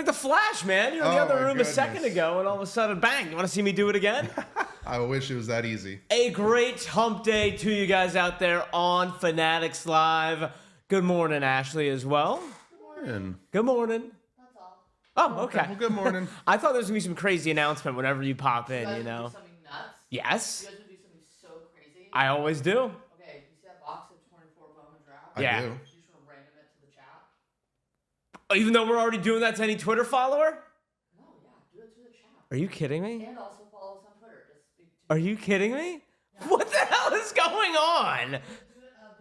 like the Flash, man. You're in the other room a second ago, and all of a sudden, bang. You want to see me do it again? I wish it was that easy. A great hump day to you guys out there on Fanatics Live. Good morning, Ashley, as well. Good morning. Good morning. That's all. Oh, okay. Well, good morning. I thought there was going to be some crazy announcement whenever you pop in, you know. Do something nuts? Yes. You guys would do something so crazy? I always do. Okay, you see that box of 24 Bowman draft? Yeah. I do. You just want to random it to the chat? Even though we're already doing that to any Twitter follower? No, yeah, do it to the chat. Are you kidding me? And also follow us on Twitter. Just speak to Are you kidding me? What the hell is going on? Do it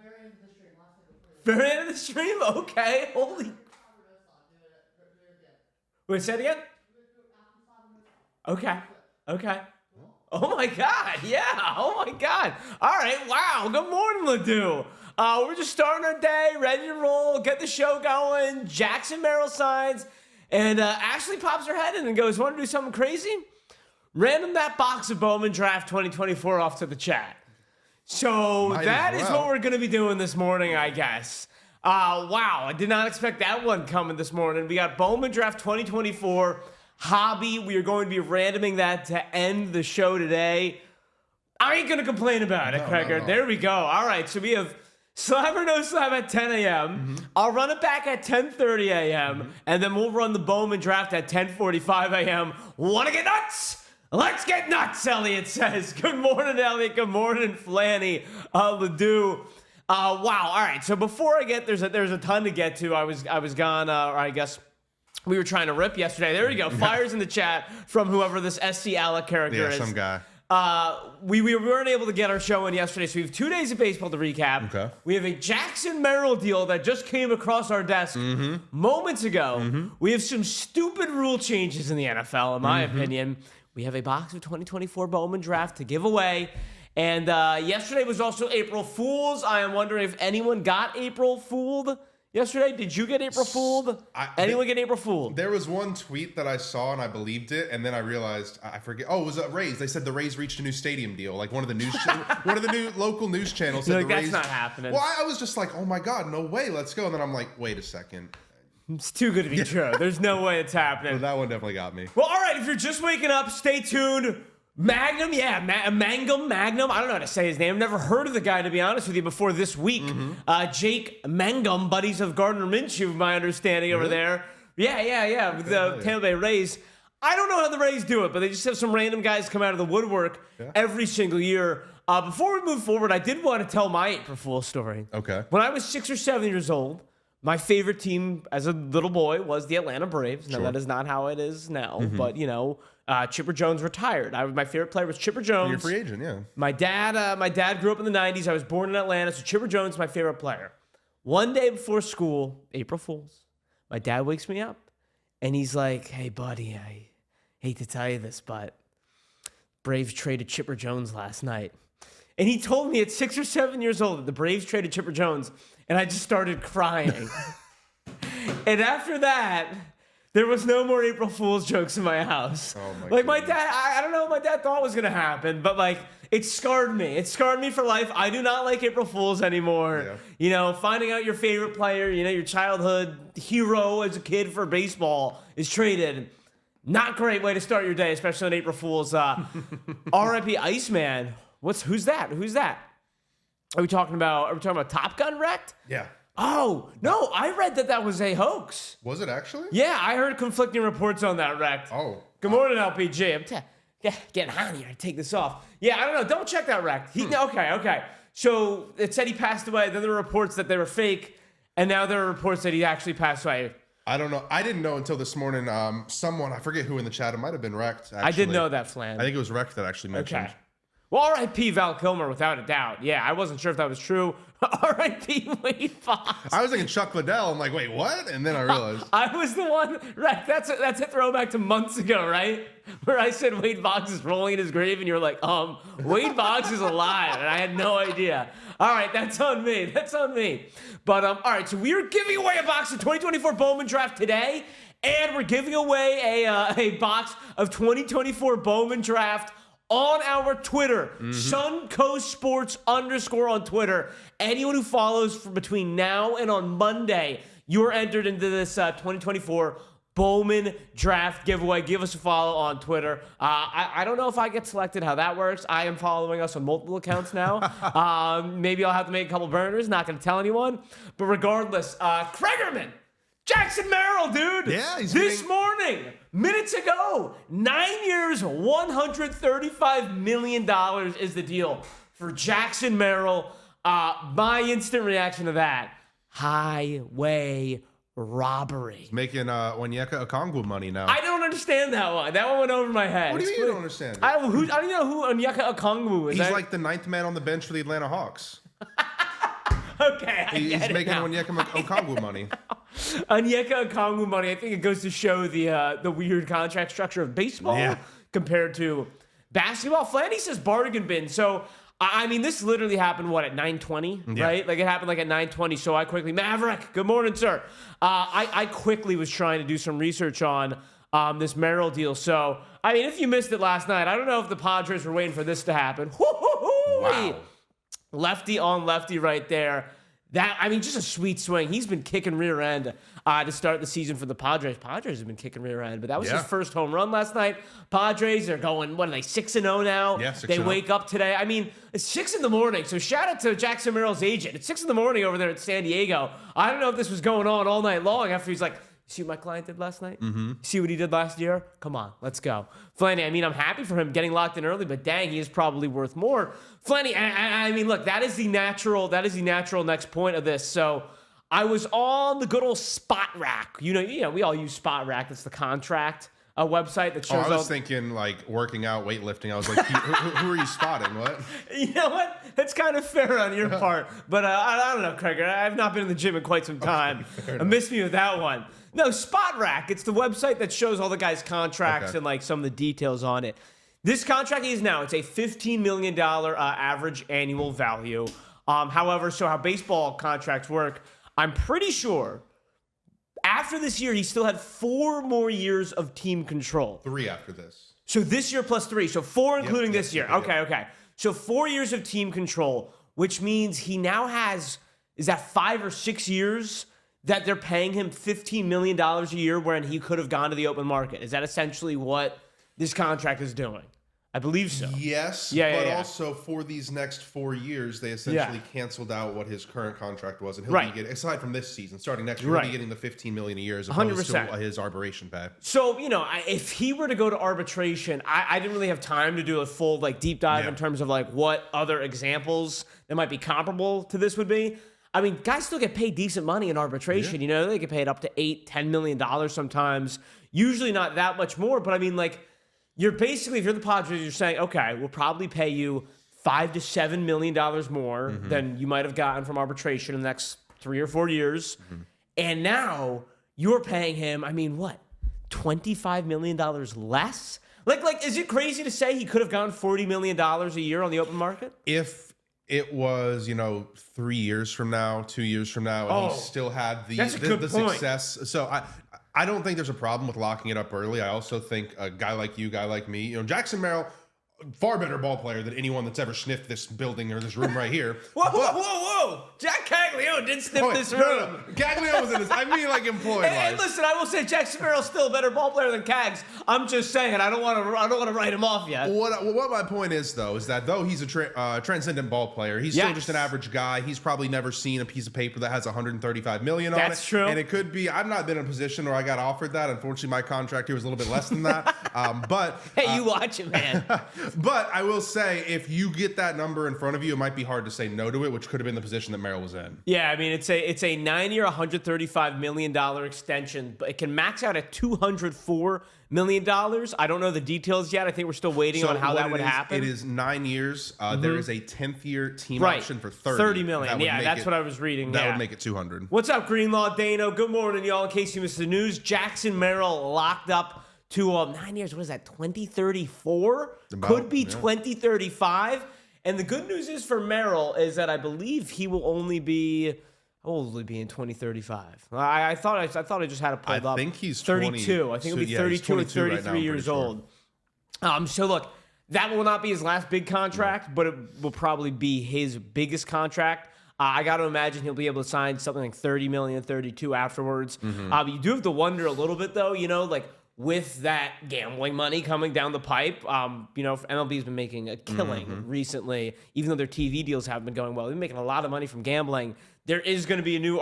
very end of the stream. Last time before this. Very end of the stream? Okay. Holy. Do it again. Wait, say it again? Okay. Okay. Oh my God. Yeah. Oh my God. All right. Wow. Good morning, Ledoux. We're just starting our day, ready to roll, get the show going. Jackson Merrill signs. And Ashley pops her head in and goes, want to do something crazy? Random that box of Bowman Draft 2024 off to the chat. So that is what we're going to be doing this morning, I guess. Wow, I did not expect that one coming this morning. We got Bowman Draft 2024 hobby. We are going to be randoming that to end the show today. I ain't going to complain about it, Kreger. No. There we go. All right, so we have Slab or No Slab at 10 a.m. I'll run it back at 10:30 a.m. And then we'll run the Bowman Draft at 10:45 a.m. Want to get nuts? Let's get nuts, Elliot says. Good morning, Elliot. Good morning, Flanny. Ledoux. Wow. All right. So before I get, there's a ton to get to. I was gone, or I guess we were trying to rip yesterday. There we go. Fires in the chat from whoever this SC Alec character is. Yeah, some guy. We weren't able to get our show in yesterday, so we have 2 days of baseball to recap. Okay. We have a Jackson Merrill deal that just came across our desk moments ago. We have some stupid rule changes in the NFL, in my opinion. We have a box of 2024 Bowman Draft to give away. And yesterday was also April Fool's. I am wondering if anyone got April Fooled yesterday. Did you get April Fooled? Anyone get April Fooled? There was one tweet that I saw and I believed it, and then I realized I forget. Oh, it was Rays. They said the Rays reached a new stadium deal. Like one of the news, one of the new local news channels said You're the like, Rays. that's not happening. Well, I was just like, oh my God, no way, let's go. And then I'm like, wait a second. It's too good to be true. There's no way it's happening. Well, that one definitely got me. Well, all right. If you're just waking up, stay tuned. Magnum, yeah, Magnum. I don't know how to say his name. I've never heard of the guy, to be honest with you, before this week. Jake Mangum, buddies of Gardner Minshew, my understanding over there. Yeah, with the Tampa Bay Rays. I don't know how the Rays do it, but they just have some random guys come out of the woodwork every single year. Before we move forward, I did want to tell my April Fool's story. Okay. When I was 6 or 7 years old, my favorite team as a little boy was the Atlanta Braves. Now, that is not how it is now, but, you know, Chipper Jones retired. My favorite player was Chipper Jones. You're a free agent, yeah. My dad grew up in the 90s. I was born in Atlanta, so Chipper Jones is my favorite player. One day before school, April Fool's, my dad wakes me up, and he's like, hey, buddy, I hate to tell you this, but Braves traded Chipper Jones last night. And he told me at 6 or 7 years old that the Braves traded Chipper Jones, and I just started crying. And after that, there was no more April Fool's jokes in my house. Oh my dad, I don't know what my dad thought was going to happen, but like, it scarred me. It scarred me for life. I do not like April Fool's anymore. Yeah. You know, finding out your favorite player, you know, your childhood hero as a kid for baseball is traded. Not great way to start your day, especially on April Fool's. R.I.P. Iceman. Who's that? Are we talking about Top Gun wrecked? Yeah. Oh, no, I read that was a hoax. Was it actually? Yeah, I heard conflicting reports on that wrecked. Oh. Good morning, LPG. I'm getting hot here. I take this off. Yeah, I don't know. Don't check that wrecked. Okay. So it said he passed away. Then there were reports that they were fake. And now there are reports that he actually passed away. I don't know. I didn't know until this morning. Someone, I forget who in the chat, it might have been Wrecked, actually. I did know that, Flan. I think it was Wrecked that actually mentioned. Okay. Well, R.I.P. Val Kilmer, without a doubt. Yeah, I wasn't sure if that was true. R.I.P. Wade Fox. I was thinking Chuck Liddell. I'm like, wait, what? And then I realized. I was the one, right? That's a throwback to months ago, right? Where I said Wade Boggs is rolling in his grave, and you're like, Wade Boggs is alive, and I had no idea. All right, that's on me. But all right, so we are giving away a box of 2024 Bowman Draft today, and we're giving away a box of 2024 Bowman Draft on our Twitter, Suncoast Sports _ on Twitter. Anyone who follows for between now and on Monday, you're entered into this 2024 Bowman draft giveaway. Give us a follow on Twitter. I don't know if I get selected, how that works. I am following us on multiple accounts now. Maybe I'll have to make a couple burners. Not going to tell anyone. But regardless, Kregerman, Jackson Merrill, dude. Yeah, this morning, minutes ago, 9 years, $135 million is the deal for Jackson Merrill. My instant reaction to that, highway robbery. Making Onyeka Okongwu money now. I don't understand that one. That one went over my head. What do you mean you don't understand it? I don't know who Onyeka Okongwu is. He's like the 9th man on the bench for the Atlanta Hawks. Okay, He's making Onyeka Okongwu money. Onyeka Okongwu money. I think it goes to show the weird contract structure of baseball compared to basketball. Flanny says bargain bin. So, I mean, this literally happened, at 9:20, right? Like, it happened at 9:20, so I quickly... Maverick, good morning, sir. I quickly was trying to do some research on this Merrill deal. So, I mean, if you missed it last night, I don't know if the Padres were waiting for this to happen. Wow. Lefty on lefty right there. Just a sweet swing. He's been kicking rear end to start the season for the Padres. Padres have been kicking rear end, but that was his first home run last night. Padres are going, 6-0 now? Yeah, 6-0. They wake up today. I mean, it's 6 in the morning, so shout out to Jackson Merrill's agent. It's 6 in the morning over there at San Diego. I don't know if this was going on all night long after he's like, see what my client did last night? Mm-hmm. See what he did last year? Come on, let's go. Flanny, I'm happy for him getting locked in early, but dang, he is probably worth more. Flanny, look, that is the natural next point of this. So I was on the good old Spot Rack. You know, we all use Spot Rack. It's the contract website that shows. I was thinking like working out, weightlifting. I was like, who are you spotting? What? You know what? That's kind of fair on your part, but I don't know, Kreger. I've not been in the gym in quite some time. I missed me with that one. No, Spot Rack. It's the website that shows all the guys' contracts and like some of the details on it. This contract it's a $15 million average annual value. However, so how baseball contracts work, I'm pretty sure after this year, he still had 4 more years of team control. 3 after this. So this year plus 3. So 4 including this year. Okay. So 4 years of team control, which means he now has, is that 5 or 6 years that they're paying him $15 million a year when he could have gone to the open market? Is that essentially what this contract is doing? I believe so. Yes, but also for these next 4 years, they essentially canceled out what his current contract was, and he'll be getting, aside from this season, starting next year, he'll be getting the $15 million a year as opposed to his arbitration pay. So, if he were to go to arbitration, I didn't really have time to do a full deep dive in terms of what other examples that might be comparable to this would be. Guys still get paid decent money in arbitration. They get paid up to $8-10 million sometimes. Usually not that much more, but you're basically, if you're the Padres, you're saying, okay, we'll probably pay you $5 to $7 million more than you might have gotten from arbitration in the next 3 or 4 years. And now you're paying him, $25 million less? Is it crazy to say he could have gotten $40 million a year on the open market? If it was, 3 years from now, 2 years from now, and he still had the success. So I don't think there's a problem with locking it up early. I also think a guy like you, guy like me, Jackson Merrill, far better ball player than anyone that's ever sniffed this building or this room right here. Whoa. Jack Caglione did sniff this room. No. Caglione was in this. Employed-wise. And listen, I will say Jackson Merrill's still a better ball player than Cags. I'm just saying, I don't want to write him off yet. What my point is, though, is that though he's a transcendent ball player, he's still just an average guy. He's probably never seen a piece of paper that has $135 million on it. That's true. And it could be, I've not been in a position where I got offered that. Unfortunately, my contract here was a little bit less than that. Hey, you watch it, man. But I will say, if you get that number in front of you, it might be hard to say no to it, which could have been the position that Merrill was in. Yeah, it's a 9-year, $135 million extension, but it can max out at $204 million. I don't know the details yet. I think we're still waiting on how that would happen. It is 9 years. There is a 10th year team option for $30 million. That's what I was reading. That would make it 200. What's up, Greenlaw Dano? Good morning, y'all. In case you missed the news, Jackson Merrill locked up to 9 years. What is that, 2034? Could be 2035. And the good news is for Merrill is that I believe he will only be, how old will he be in 2035? I thought I just had it pulled up. I think he's 32. 20, I think he'll be 32 or 33 years old. So look, that will not be his last big contract, but it will probably be his biggest contract. I got to imagine he'll be able to sign something like 30 million, 32 afterwards. You do have to wonder a little bit, though, like with that gambling money coming down the pipe, MLB's been making a killing recently, even though their TV deals haven't been going well. They've been making a lot of money from gambling. There is going to be a new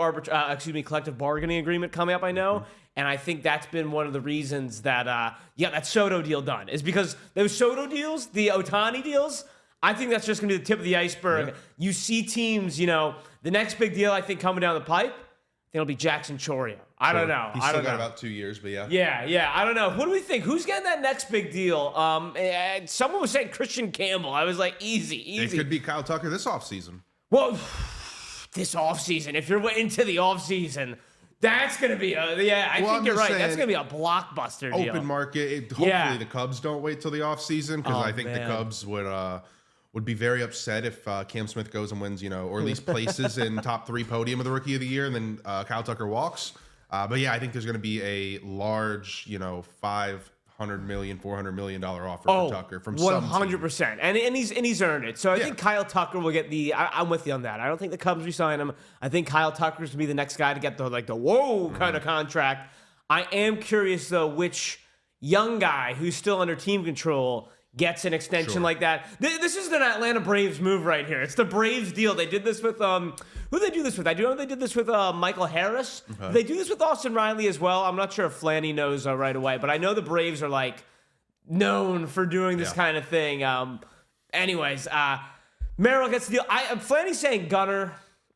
collective bargaining agreement coming up, I know. And I think that's been one of the reasons that, that Soto deal done is because those Soto deals, the Ohtani deals, I think that's just going to be the tip of the iceberg. Yeah. You see teams, the next big deal I think coming down the pipe, it'll be Jackson Chourio. I don't know. He's still got about 2 years, but yeah. Yeah. I don't know. What do we think? Who's getting that next big deal? Someone was saying Christian Campbell. I was like, easy. It could be Kyle Tucker this offseason. Well, this offseason, if you're into the offseason, that's going to be I think you're right. That's going to be a blockbuster deal. Open market. Hopefully the Cubs don't wait till the offseason because I think the Cubs would be very upset if Cam Smith goes and wins, or at least places in top 3 podium of the Rookie of the Year, and then Kyle Tucker walks. But yeah, I think there's going to be a large, $500 million, $400 million offer for Tucker from 100%, and he's earned it. So I think Kyle Tucker will get I'm with you on that. I don't think the Cubs resign him. I think Kyle Tucker's going to be the next guy to get the whoa kind of contract. I am curious though which young guy who's still under team control gets an extension like that. This is an Atlanta Braves move right here. It's the Braves deal. They did this with who did they do this with? I do know they did this with Michael Harris. They do this with Austin Riley as well. I'm not sure if Flanny knows right away, but I know the Braves are known for doing this kind of thing. Anyways, Merrill gets the deal. Flanny's saying Gunnar.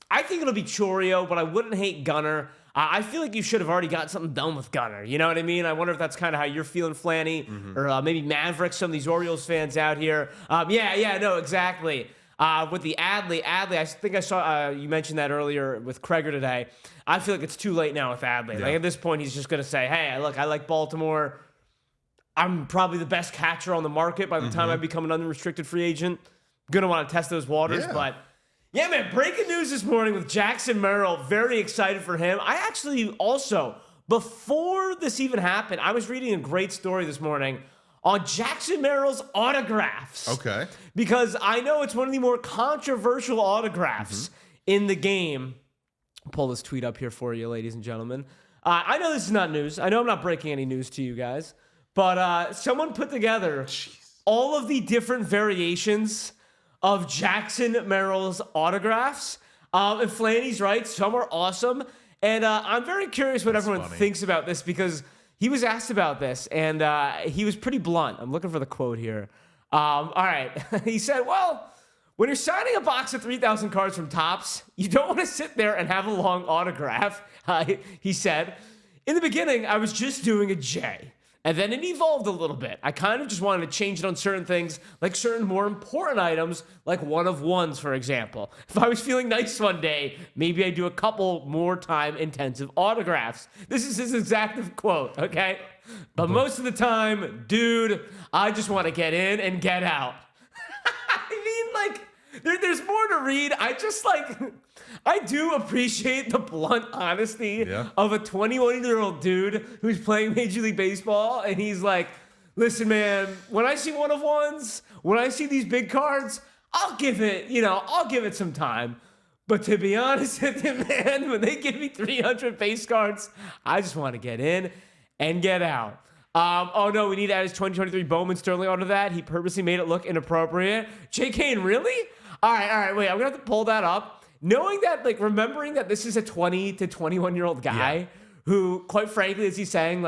I think it'll be Chourio, but I wouldn't hate Gunnar. I feel like you should have already got something done with Gunnar. You know what I mean? I wonder if that's kind of how you're feeling, Flanny, or maybe Mavericks, some of these Orioles fans out here. No, exactly. With the Adley, I think I saw you mentioned that earlier with Kreger today. I feel like it's too late now with Adley. At this point, he's just going to say, hey, look, I like Baltimore. I'm probably the best catcher on the market by the time I become an unrestricted free agent. Going to want to test those waters, but... Yeah, man, breaking news this morning with Jackson Merrill. Very excited for him. I actually also, before this even happened, I was reading a great story this morning on Jackson Merrill's autographs. Okay. Because I know it's one of the more controversial autographs in the game. I'll pull this tweet up here for you, ladies and gentlemen. I know this is not news. I know I'm not breaking any news to you guys. But someone put together all of the different variations of Jackson Merrill's autographs. And Flanny's right. Some are awesome. And I'm very curious what everyone thinks about this because he was asked about this and he was pretty blunt. I'm looking for the quote here. All right. He said, well, when you're signing a box of 3,000 cards from Topps, you don't want to sit there and have a long autograph. He said, in the beginning, I was just doing a J. And then it evolved a little bit. I kind of just wanted to change it on certain things, like certain more important items, like one of ones, for example. If I was feeling nice one day, maybe I'd do a couple more time-intensive autographs. This is his exact quote, okay? But most of the time, dude, I just want to get in and get out. I mean, there's more to read. I do appreciate the blunt honesty of a 21-year-old dude who's playing Major League Baseball, and he's like, listen, man, when I see one of ones, when I see these big cards, I'll give it some time. But to be honest with you, man, when they give me 300 base cards, I just want to get in and get out. Oh, no, we need to add his 2023 Bowman Sterling onto that. He purposely made it look inappropriate. J. Kane, really? All right, wait, I'm going to have to pull that up. Knowing that, remembering that this is a 20 to 21-year-old guy who, quite frankly, as he's saying,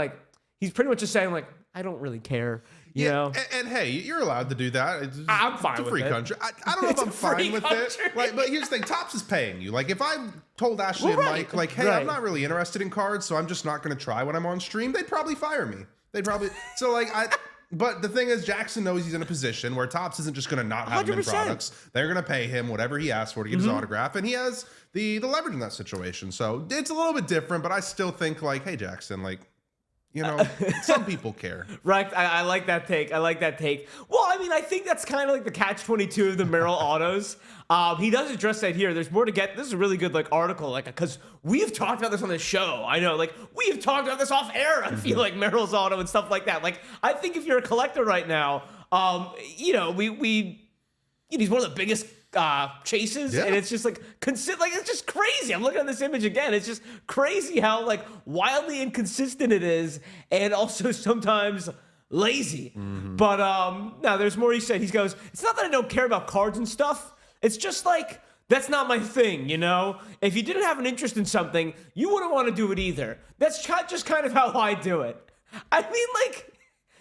he's pretty much just saying, I don't really care, you know? And hey, you're allowed to do that. I'm fine with it. It's a free country. I don't know if I'm fine with it. But here's the thing. Topps is paying you. If I told Ashley and Mike, hey, I'm not really interested in cards, so I'm just not going to try when I'm on stream, they'd probably fire me. But the thing is, Jackson knows he's in a position where Topps isn't just going to not have him in products. They're going to pay him whatever he asks for to get his autograph, and he has the leverage in that situation. So it's a little bit different, but I still think hey, Jackson, some people care. Right. I like that take. Well, I mean, I think that's kind of the catch-22 of the Merrill autos. He does address that here. There's more to get. This is a really good article, because we've talked about this on the show. I know, we've talked about this off air. I feel like Merrill's auto and stuff like that. I think if you're a collector right now, he's one of the biggest chases, Yeah. and it's just like it's just crazy. I'm looking at this image again. It's just crazy how like wildly inconsistent it is, and also sometimes lazy. But now there's more. He said, he goes, it's not that I don't care about cards and stuff. It's just like that's not my thing, you know? If you didn't have an interest in something, you wouldn't want to do it either. That's just kind of how I do it. I mean, like,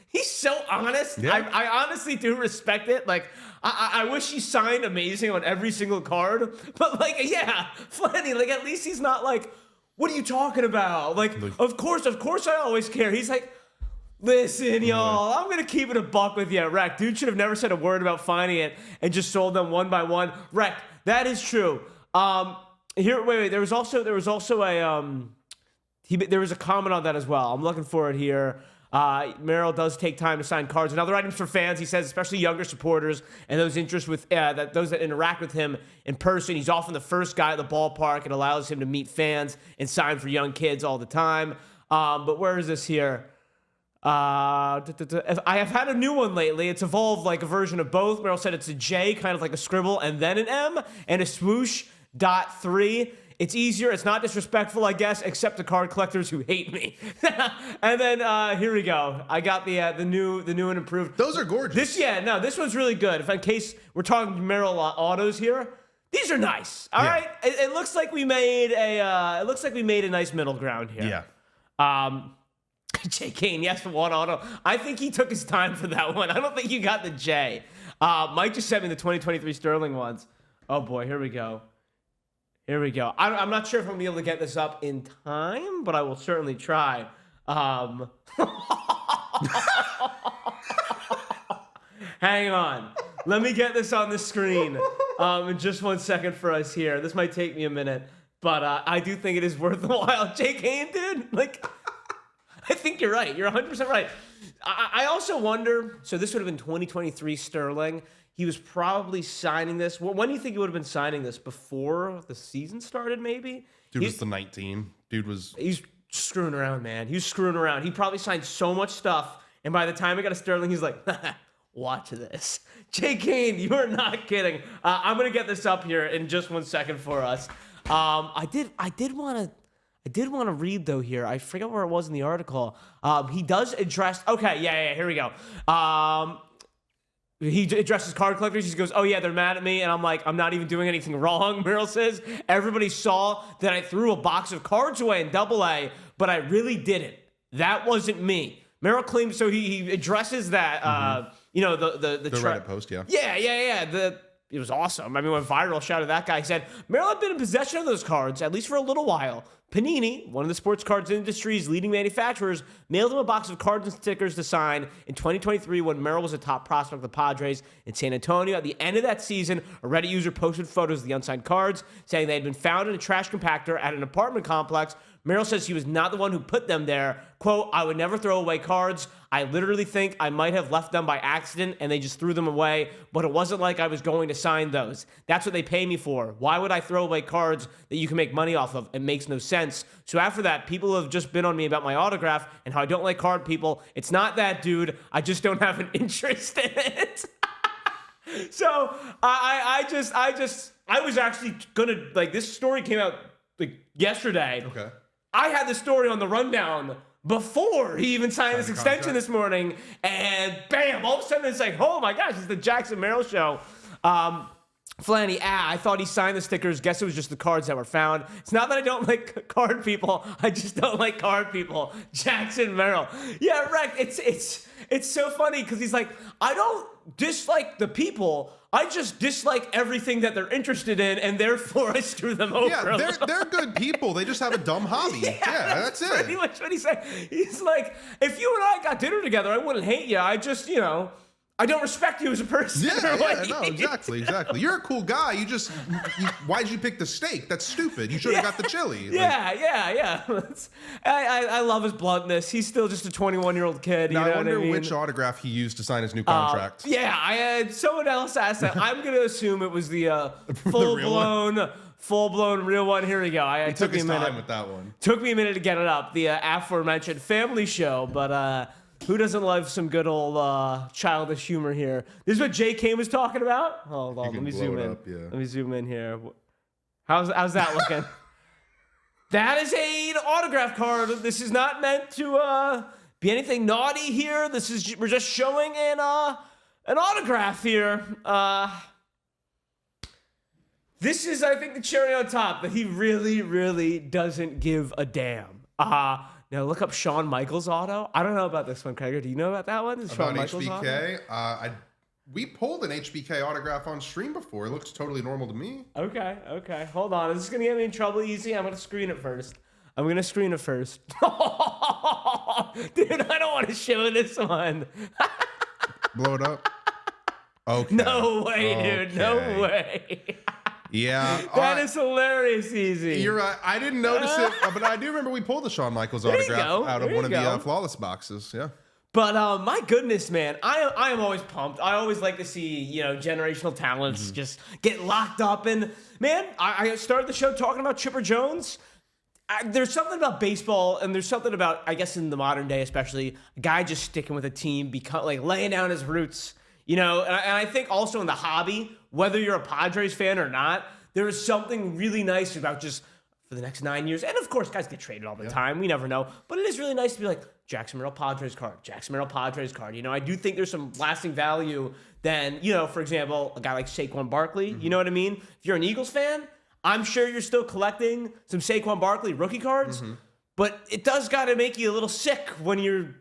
he's so honest. Yeah. I honestly do respect it. Like, I wish he signed amazing on every single card. But, like, yeah, Flanny, like, at least he's not like, what are you talking about? Like, of course I always care. He's like, listen, y'all, I'm going to keep it a buck with you. Rec, dude should have never said a word about finding it and just sold them one by one. Rec, that is true. Wait. There was also a there was a comment on that as well. I'm looking for it here. Merrill does take time to sign cards and other items for fans. He says, especially younger supporters and those interests with those that interact with him in person. He's often the first guy at the ballpark. It allows him to meet fans and sign for young kids all the time. But where is this here? I have had a new one lately. It's evolved like a version of both. Merrill said it's a J, kind of like a scribble, and then an M, and a swoosh .3. It's easier. It's not disrespectful, I guess, except to card collectors who hate me. And then here we go. I got the new and improved. Those are gorgeous. This one's really good. If in case we're talking Merrill autos here, these are nice. All right. It looks like we made a nice middle ground here. Yeah. J. Kane, yes, for one auto. I think he took his time for that one. I don't think you got the J. Mike just sent me the 2023 Sterling ones. Oh, boy, here we go. I'm not sure if I'm going to be able to get this up in time, but I will certainly try. Hang on. Let me get this on the screen in just 1 second for us here. This might take me a minute, but I do think it is worth the while. J. Kane, dude, like... I think you're right. You're 100% right. I also wonder, so this would have been 2023 Sterling. He was probably signing this. When do you think he would have been signing this? Before the season started, maybe? Dude was the 19. He's screwing around, man. He was screwing around. He probably signed so much stuff, and by the time he got a Sterling, he's like, watch this. J. Kane, you are not kidding. I'm going to get this up here in just 1 second for us. I did want to read, though, here. I forget where it was in the article. He does address... Okay, yeah, here we go. He addresses card collectors. He goes, oh, yeah, they're mad at me. And I'm like, I'm not even doing anything wrong, Merrill says. Everybody saw that I threw a box of cards away in AA, but I really didn't. That wasn't me. Merrill claims... So he addresses that, the Reddit post, yeah. Yeah. It was awesome. I mean, went viral. Shout out to that guy. He said, Merrill had been in possession of those cards, at least for a little while. Panini, one of the sports cards industry's leading manufacturers, mailed him a box of cards and stickers to sign in 2023 when Merrill was a top prospect of the Padres in San Antonio. At the end of that season, a Reddit user posted photos of the unsigned cards, saying they had been found in a trash compactor at an apartment complex. Merrill says he was not the one who put them there. Quote, I would never throw away cards. I literally think I might have left them by accident and they just threw them away, but it wasn't like I was going to sign those. That's what they pay me for. Why would I throw away cards that you can make money off of? It makes no sense. So after that, people have just been on me about my autograph and how I don't like card people. It's not that, dude. I just don't have an interest in it. So I was actually gonna, like, this story came out like yesterday. Okay. I had the story on the rundown before he even signed this extension this morning, and bam, all of a sudden it's like, oh my gosh, it's the Jackson Merrill show. Flanny, I thought he signed the stickers. Guess it was just the cards that were found. It's not that I don't like card people. I just don't like card people. Jackson Merrill. Yeah, Rec, it's so funny because he's like, I don't dislike the people. I just dislike everything that they're interested in, and therefore I screw them over. Yeah, they're good people. They just have a dumb hobby. Yeah, that's it. Pretty much what he said. He's like, if you and I got dinner together, I wouldn't hate you. I just, I don't respect you as a person. No, exactly. You're a cool guy. Why'd you pick the steak? That's stupid. You should have got the chili. Yeah. I love his bluntness. He's still just a 21-year-old kid. Now, you know I wonder what I mean? which autograph he used to sign his new contract. I had someone else asked that. I'm going to assume it was the full-blown real one. Here we go. He took his time with that one. Took me a minute to get it up. The aforementioned family show, but Who doesn't love some good old childish humor here? This is what Jay Kane was talking about. Hold on, let me zoom in. Let me zoom in here. How's that looking? That is an autograph card. This is not meant to be anything naughty here. We're just showing an autograph here. This is, I think, the cherry on top that he really, really doesn't give a damn. Now look up Shawn Michaels auto. I don't know about this one, Kreger. Do you know about that one? Is about Shawn Michaels HBK? Auto? We pulled an HBK autograph on stream before. It looks totally normal to me. Okay. Hold on. Is this going to get me in trouble easy? I'm going to screen it first. Dude, I don't want to show this one. Blow it up. Okay. No way, dude. No way. Yeah. That is hilarious easy. You're right. I didn't notice it, but I do remember we pulled the Shawn Michaels autograph out of one of the Flawless boxes. Yeah. But my goodness, man, I am always pumped. I always like to see, generational talents just get locked up. And, man, I started the show talking about Chipper Jones. There's something about baseball, and there's something about, I guess in the modern day especially, a guy just sticking with a team, laying down his roots. And I think also in the hobby, whether you're a Padres fan or not, there is something really nice about just for the next 9 years. And of course, guys get traded all the time. We never know. But it is really nice to be like, Jackson Merrill Padres card, Jackson Merrill Padres card. I do think there's some lasting value than, for example, a guy like Saquon Barkley. You know what I mean? If you're an Eagles fan, I'm sure you're still collecting some Saquon Barkley rookie cards. But it does got to make you a little sick when you're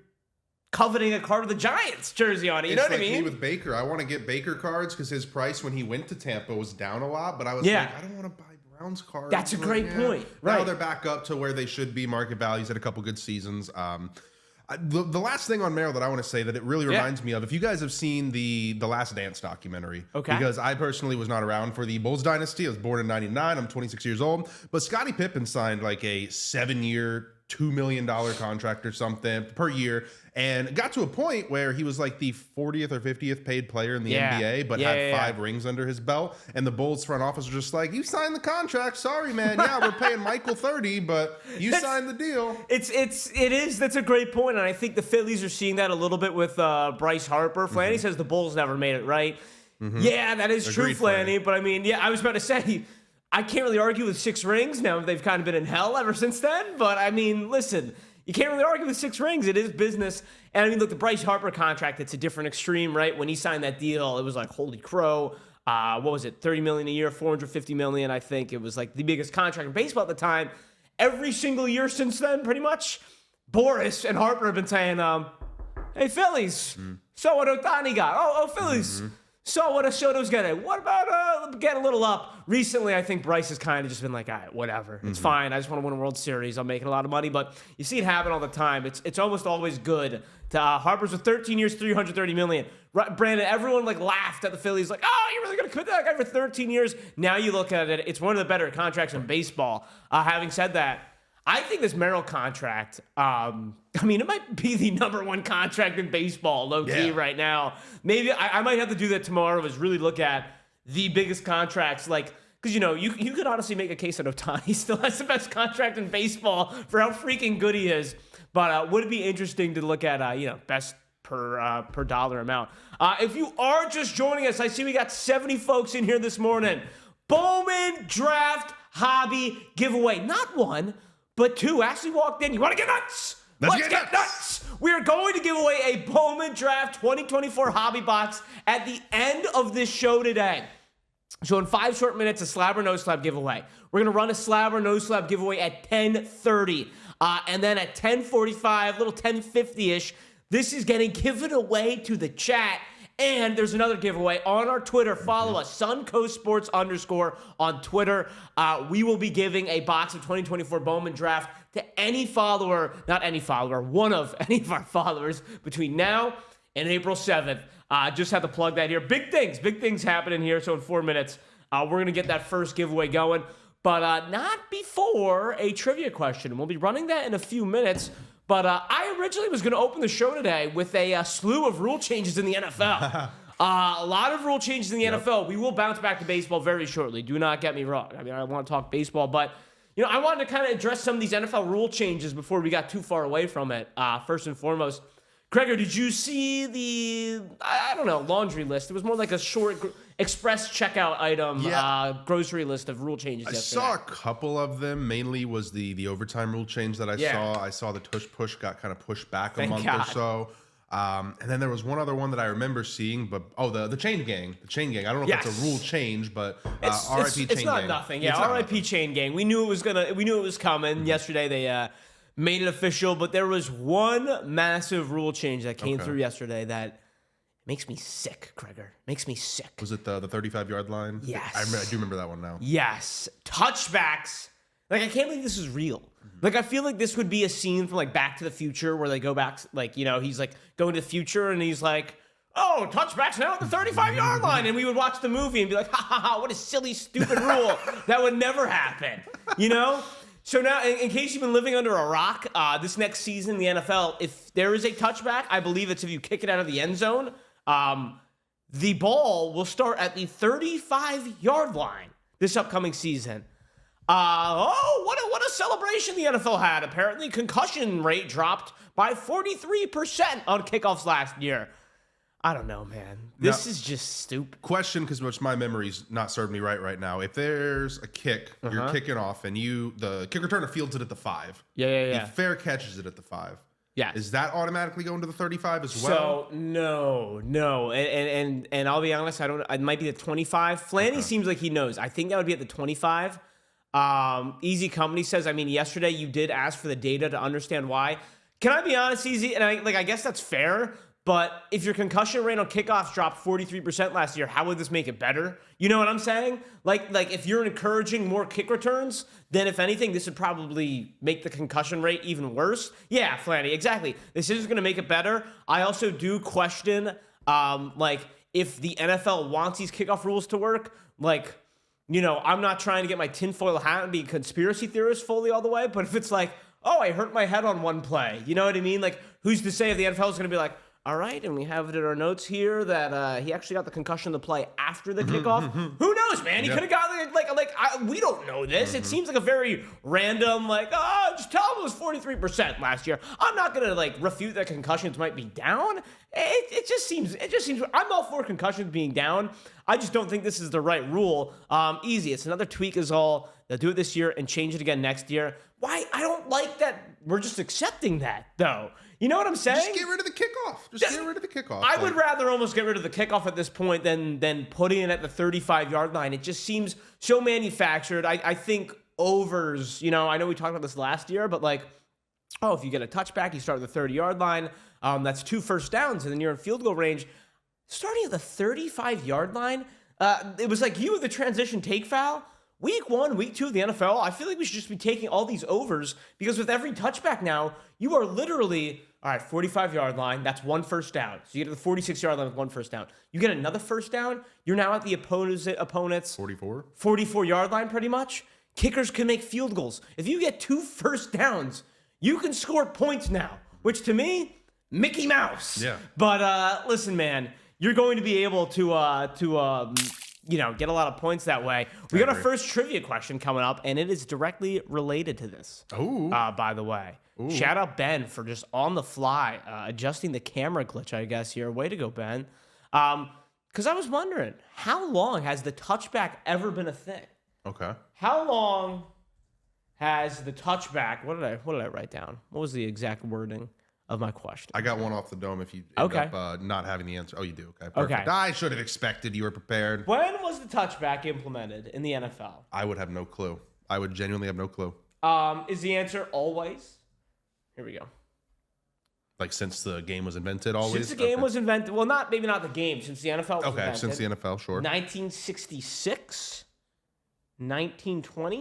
coveting a card with a Giants jersey on it. You know what I mean? Me with Baker. I want to get Baker cards because his price when he went to Tampa was down a lot. But I was like, I don't want to buy Browns cards. That's a great point. Right. Now they're back up to where they should be. Market values at a couple good seasons. The last thing on Merrill that I want to say that it really reminds me of, if you guys have seen the Last Dance documentary, because I personally was not around for the Bulls dynasty. I was born in 99. I'm 26 years old. But Scottie Pippen signed like a 7-year, $2 million contract or something per year, and got to a point where he was like the 40th or 50th paid player in the NBA, but had 5 rings under his belt. And the Bulls front office was just like, "You signed the contract. Sorry, man. Yeah, we're paying Michael 30, but you signed the deal." It is. That's a great point, and I think the Phillies are seeing that a little bit with Bryce Harper. Flanny says the Bulls never made it right. Yeah, that is true, Flanny. But I mean, I was about to say, I can't really argue with 6 rings. Now they've kind of been in hell ever since then. But I mean, listen, you can't really argue with 6 rings. It is business. And I mean, look, the Bryce Harper contract, it's a different extreme, right? When he signed that deal, it was like, holy crow. What was it? $30 million a year, $450 million, I think. It was like the biggest contract in baseball at the time. Every single year since then, pretty much, Boris and Harper have been saying, hey, Phillies, so what Ohtani got? Oh, Phillies. So what Soto's getting? What about getting a little up? Recently, I think Bryce has kind of just been like, all right, whatever. It's fine. I just want to win a World Series. I'm making a lot of money. But you see it happen all the time. It's almost always good. Harper's with 13 years, $330 million. Brandon, everyone laughed at the Phillies. Like, oh, you're really going to quit that guy for 13 years? Now you look at it, it's one of the better contracts in baseball. Having said that, I think this Merrill contract, it might be the #1 contract in baseball, low-key, right now. Maybe I might have to do that tomorrow, is really look at the biggest contracts, because, you could honestly make a case that Ohtani still has the best contract in baseball for how freaking good he is. But would it be interesting to look at, best per dollar amount. If you are just joining us, I see we got 70 folks in here this morning. Bowman Draft Hobby giveaway. Not 1, but 2 actually walked in. You want to get nuts? Let's get nuts. We are going to give away a Bowman Draft 2024 Hobby Box at the end of this show today. So in 5 short minutes, a slab or no slab giveaway. We're going to run a slab or no slab giveaway at 10:30. And then at 10:45, little 10:50-ish, this is getting given away to the chat. And there's another giveaway on our Twitter. Follow us, SuncoastSports_ on Twitter. We will be giving a box of 2024 Bowman Draft to any follower, not any follower, one of any of our followers between now and April 7th. Just have to plug that here. Big things happening here. So in 4 minutes, we're going to get that first giveaway going. But not before a trivia question. We'll be running that in a few minutes. But I originally was going to open the show today with a slew of rule changes in the NFL. A lot of rule changes in the NFL. We will bounce back to baseball very shortly. Do not get me wrong. I mean, I want to talk baseball, but I wanted to kind of address some of these NFL rule changes before we got too far away from it. First and foremost, Kreger, did you see I don't know, laundry list? It was more like a short express checkout item, grocery list of rule changes yesterday. I saw a couple of them. Mainly was the overtime rule change that I saw. I saw the tush push got kind of pushed back a month or so. And then there was one other one that I remember seeing, but the chain gang. The chain gang. I don't know if that's a rule change, but RIP chain gang. It's not nothing. Yeah, RIP chain gang. We knew it was coming. Yesterday they made it official, but there was one massive rule change that came through yesterday that makes me sick, Kreger. Makes me sick. Was it the 35-yard line? Yes. I do remember that one now. Yes. Touchbacks. Like, I can't believe this is real. Like, I feel like this would be a scene from, like, Back to the Future where they go back, like, you know, he's, like, going to the future and he's like, oh, touchbacks now at the 35-yard line. And we would watch the movie and be like, ha, ha, ha, what a silly, stupid rule. That would never happen, you know? So now, in case you've been living under a rock, this next season in the NFL, if there is a touchback, I believe it's if you kick it out of the end zone, the ball will start at the 35-yard line this upcoming season. What a celebration the NFL had. Apparently, concussion rate dropped by 43% on kickoffs last year. I don't know, man. This is just stupid. Question, because my memory's not serving me right now. If there's a kick, you're kicking off, and the kick returner fields it at the 5. Yeah. The fair catches it at the 5. Yeah. Is that automatically going to the 35 as well? So no. And I'll be honest, I don't. It might be the 25. Flanny seems like he knows. I think that would be at the 25. Easy Company says, I mean, yesterday you did ask for the data to understand why. Can I be honest, Easy? And I guess that's fair. But if your concussion rate on kickoffs dropped 43% last year, how would this make it better? You know what I'm saying? Like if you're encouraging more kick returns, then if anything, this would probably make the concussion rate even worse. Yeah, Flanny, exactly. This isn't going to make it better. I also do question, if the NFL wants these kickoff rules to work, you know, I'm not trying to get my tinfoil hat and be a conspiracy theorist fully all the way, but if it's like, oh, I hurt my head on one play, you know what I mean? Like, who's to say if the NFL is going to be like, all right, and we have it in our notes here that he actually got the concussion to play after the kickoff. Who knows, man? He could have got we don't know this. It seems like a very random, just tell him it was 43% last year. I'm not gonna refute that concussions might be down. It just seems. I'm all for concussions being down. I just don't think this is the right rule. Easy. It's another tweak is all. They'll do it this year and change it again next year. Why? I don't like that. We're just accepting that though. You know what I'm saying? Just get rid of the kickoff. Get rid of the kickoff. I would rather almost get rid of the kickoff at this point than putting it at the 35-yard line. It just seems so manufactured. I think overs, you know, I know we talked about this last year, but if you get a touchback, you start at the 30-yard line. That's 2 first downs, and then you're in field goal range. Starting at the 35-yard line, it was like you with the transition take foul. Week 1, week 2 of the NFL, I feel like we should just be taking all these overs because with every touchback now, you are literally, all right, 45-yard line, that's 1 first down. So you get to the 46-yard line with 1 first down. You get another first down, you're now at the opponent's 44-yard line pretty much. Kickers can make field goals. If you get 2 first downs, you can score points now, which to me, Mickey Mouse. Yeah. But listen, man, you're going to be able to get a lot of points that way. We got our first trivia question coming up, and it is directly related to this. Ooh. By the way. Ooh. Shout out Ben for just on the fly adjusting the camera glitch, I guess, here. Way to go, Ben. Because I was wondering, how long has the touchback ever been a thing? Okay. How long has the touchback... What did I write down? What was the exact wording of my question? I got one off the dome if you end up not having the answer. Oh, you do? Okay, perfect. Okay. I should have expected you were prepared. When was the touchback implemented in the NFL? I would have no clue. I would genuinely have no clue. Is the answer always? Here we go. Since the game was invented, always? Since the game was invented. Well, maybe not the game. Since the NFL was invented. Okay, since the NFL, sure. 1966, 1920,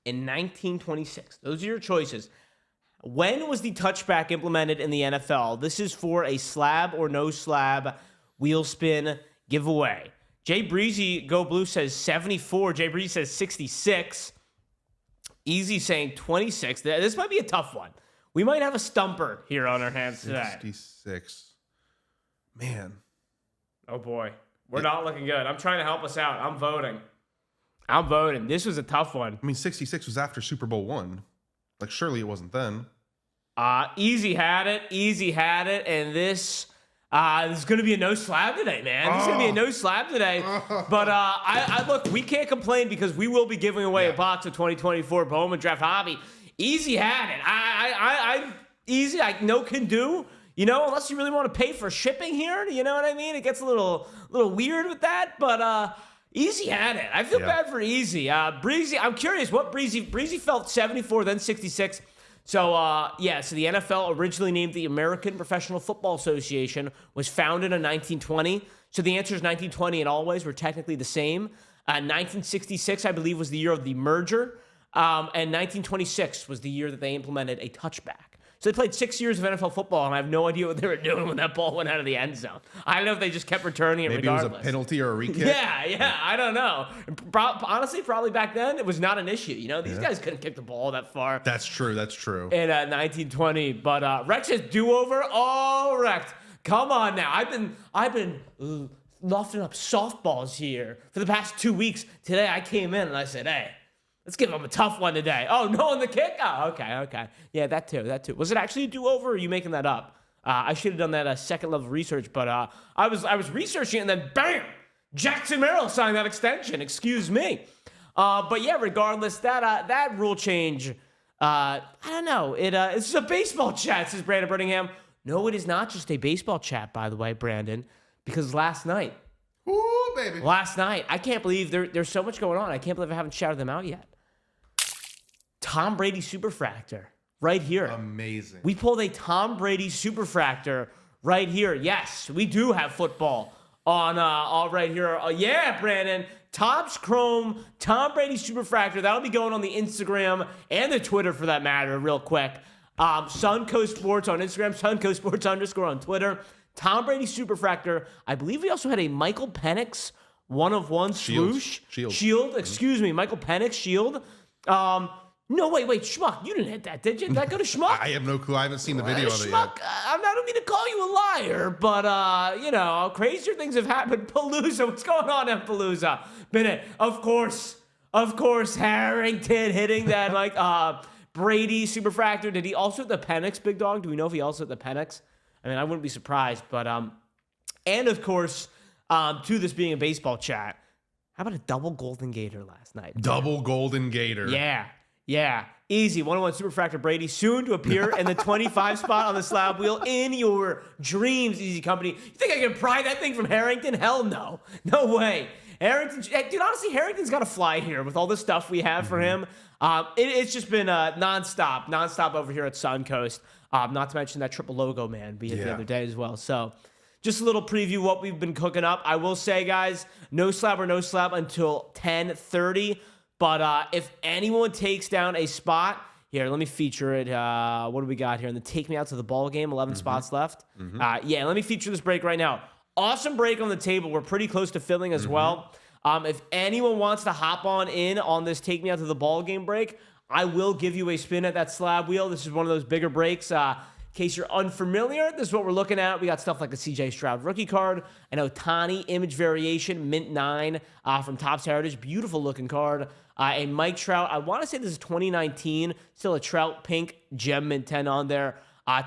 and 1926. Those are your choices. When was the touchback implemented in the NFL? This is for a slab or no slab wheel spin giveaway. Jay Breezy, Go Blue, says 74. Jay Breezy says 66. Easy saying 26. This might be a tough one. We might have a stumper here on our hands today. 66. Man. Oh, boy. We're not looking good. I'm trying to help us out. I'm voting. This was a tough one. I mean, 66 was after Super Bowl I. Surely it wasn't then. Easy had it, and this is going to be a no slab today, man. This is going to be a no slab today. But I look, we can't complain because we will be giving away a box of 2024 Bowman Draft Hobby. Easy had it. Easy, no can do. You know, unless you really want to pay for shipping here, you know what I mean? It gets a little weird with that, but Easy had it. I feel bad for Easy. Breezy, I'm curious what Breezy felt 74, then 66. So, so the NFL, originally named the American Professional Football Association, was founded in 1920. So the answer is 1920 and always were technically the same. 1966, I believe, was the year of the merger. And 1926 was the year that they implemented a touchback. So they played 6 years of NFL football, and I have no idea what they were doing when that ball went out of the end zone. I don't know if they just kept returning it regardless. Maybe it was a penalty or a re-kick. Yeah, I don't know. Honestly, probably back then, it was not an issue. You know, these guys couldn't kick the ball that far. That's true. In 1920. But Rex says do-over. Oh, Rex, come on now. I've been lofting up softballs here for the past 2 weeks. Today I came in and I said, hey, let's give him a tough one today. Oh, no on the kick? Oh, okay. Yeah, that too. Was it actually a do-over, or are you making that up? I should have done that second level research, but I was researching it, and then bam, Jackson Merrill signed that extension. Excuse me. But yeah, regardless, that rule change, I don't know. It's just a baseball chat, says Brandon Birmingham. No, it is not just a baseball chat, by the way, Brandon, because last night, I can't believe there's so much going on. I can't believe I haven't shouted them out yet. Tom Brady Superfractor right here. Amazing. We pulled a Tom Brady Superfractor right here. Yes, we do have football on all right here. Yeah, Brandon. Topps Chrome Tom Brady Superfractor. That'll be going on the Instagram and the Twitter for that matter real quick. Suncoast Sports on Instagram, Suncoast Sports _ on Twitter. Tom Brady Superfractor. I believe we also had a Michael Penix 1-of-1 swoosh. Shield. Excuse me. Michael Penix Shield. No, wait, Schmuck, you didn't hit that, did you? Did that go to Schmuck? I have no clue. I haven't seen the video of it Schmuck, yet. I don't mean to call you a liar, but, crazier things have happened. Palooza, what's going on at Palooza? Bennett, of course, Harrington hitting that, Brady Superfractor. Did he also hit the Penix, Big Dog? Do we know if he also hit the Penix? I mean, I wouldn't be surprised, but, and of course, to this being a baseball chat, how about a double Golden Gator last night? Double Golden Gator. Yeah. Easy. 1-1 Superfractor Brady soon to appear in the 25 spot on the slab wheel in your dreams, Easy Company. You think I can pry that thing from Harrington? Hell no. No way. Harrington, dude, honestly, Harrington's got to fly here with all the stuff we have for him. It's just been nonstop over here at Suncoast. Not to mention that triple logo, man, we hit the other day as well. So just a little preview what we've been cooking up. I will say, guys, no slab until 10:30. But if anyone takes down a spot, here, let me feature it. What do we got here? And then take me out to the ball game, 11 spots left. Let me feature this break right now. Awesome break on the table. We're pretty close to filling as well. If anyone wants to hop on this take me out to the ball game break, I will give you a spin at that slab wheel. This is one of those bigger breaks. In case you're unfamiliar, this is what we're looking at. We got stuff like a CJ Stroud rookie card, an Ohtani image variation, mint 9 from Topps Heritage. Beautiful looking card. A Mike Trout. I want to say this is 2019. Still a Trout pink gem mint 10 on there.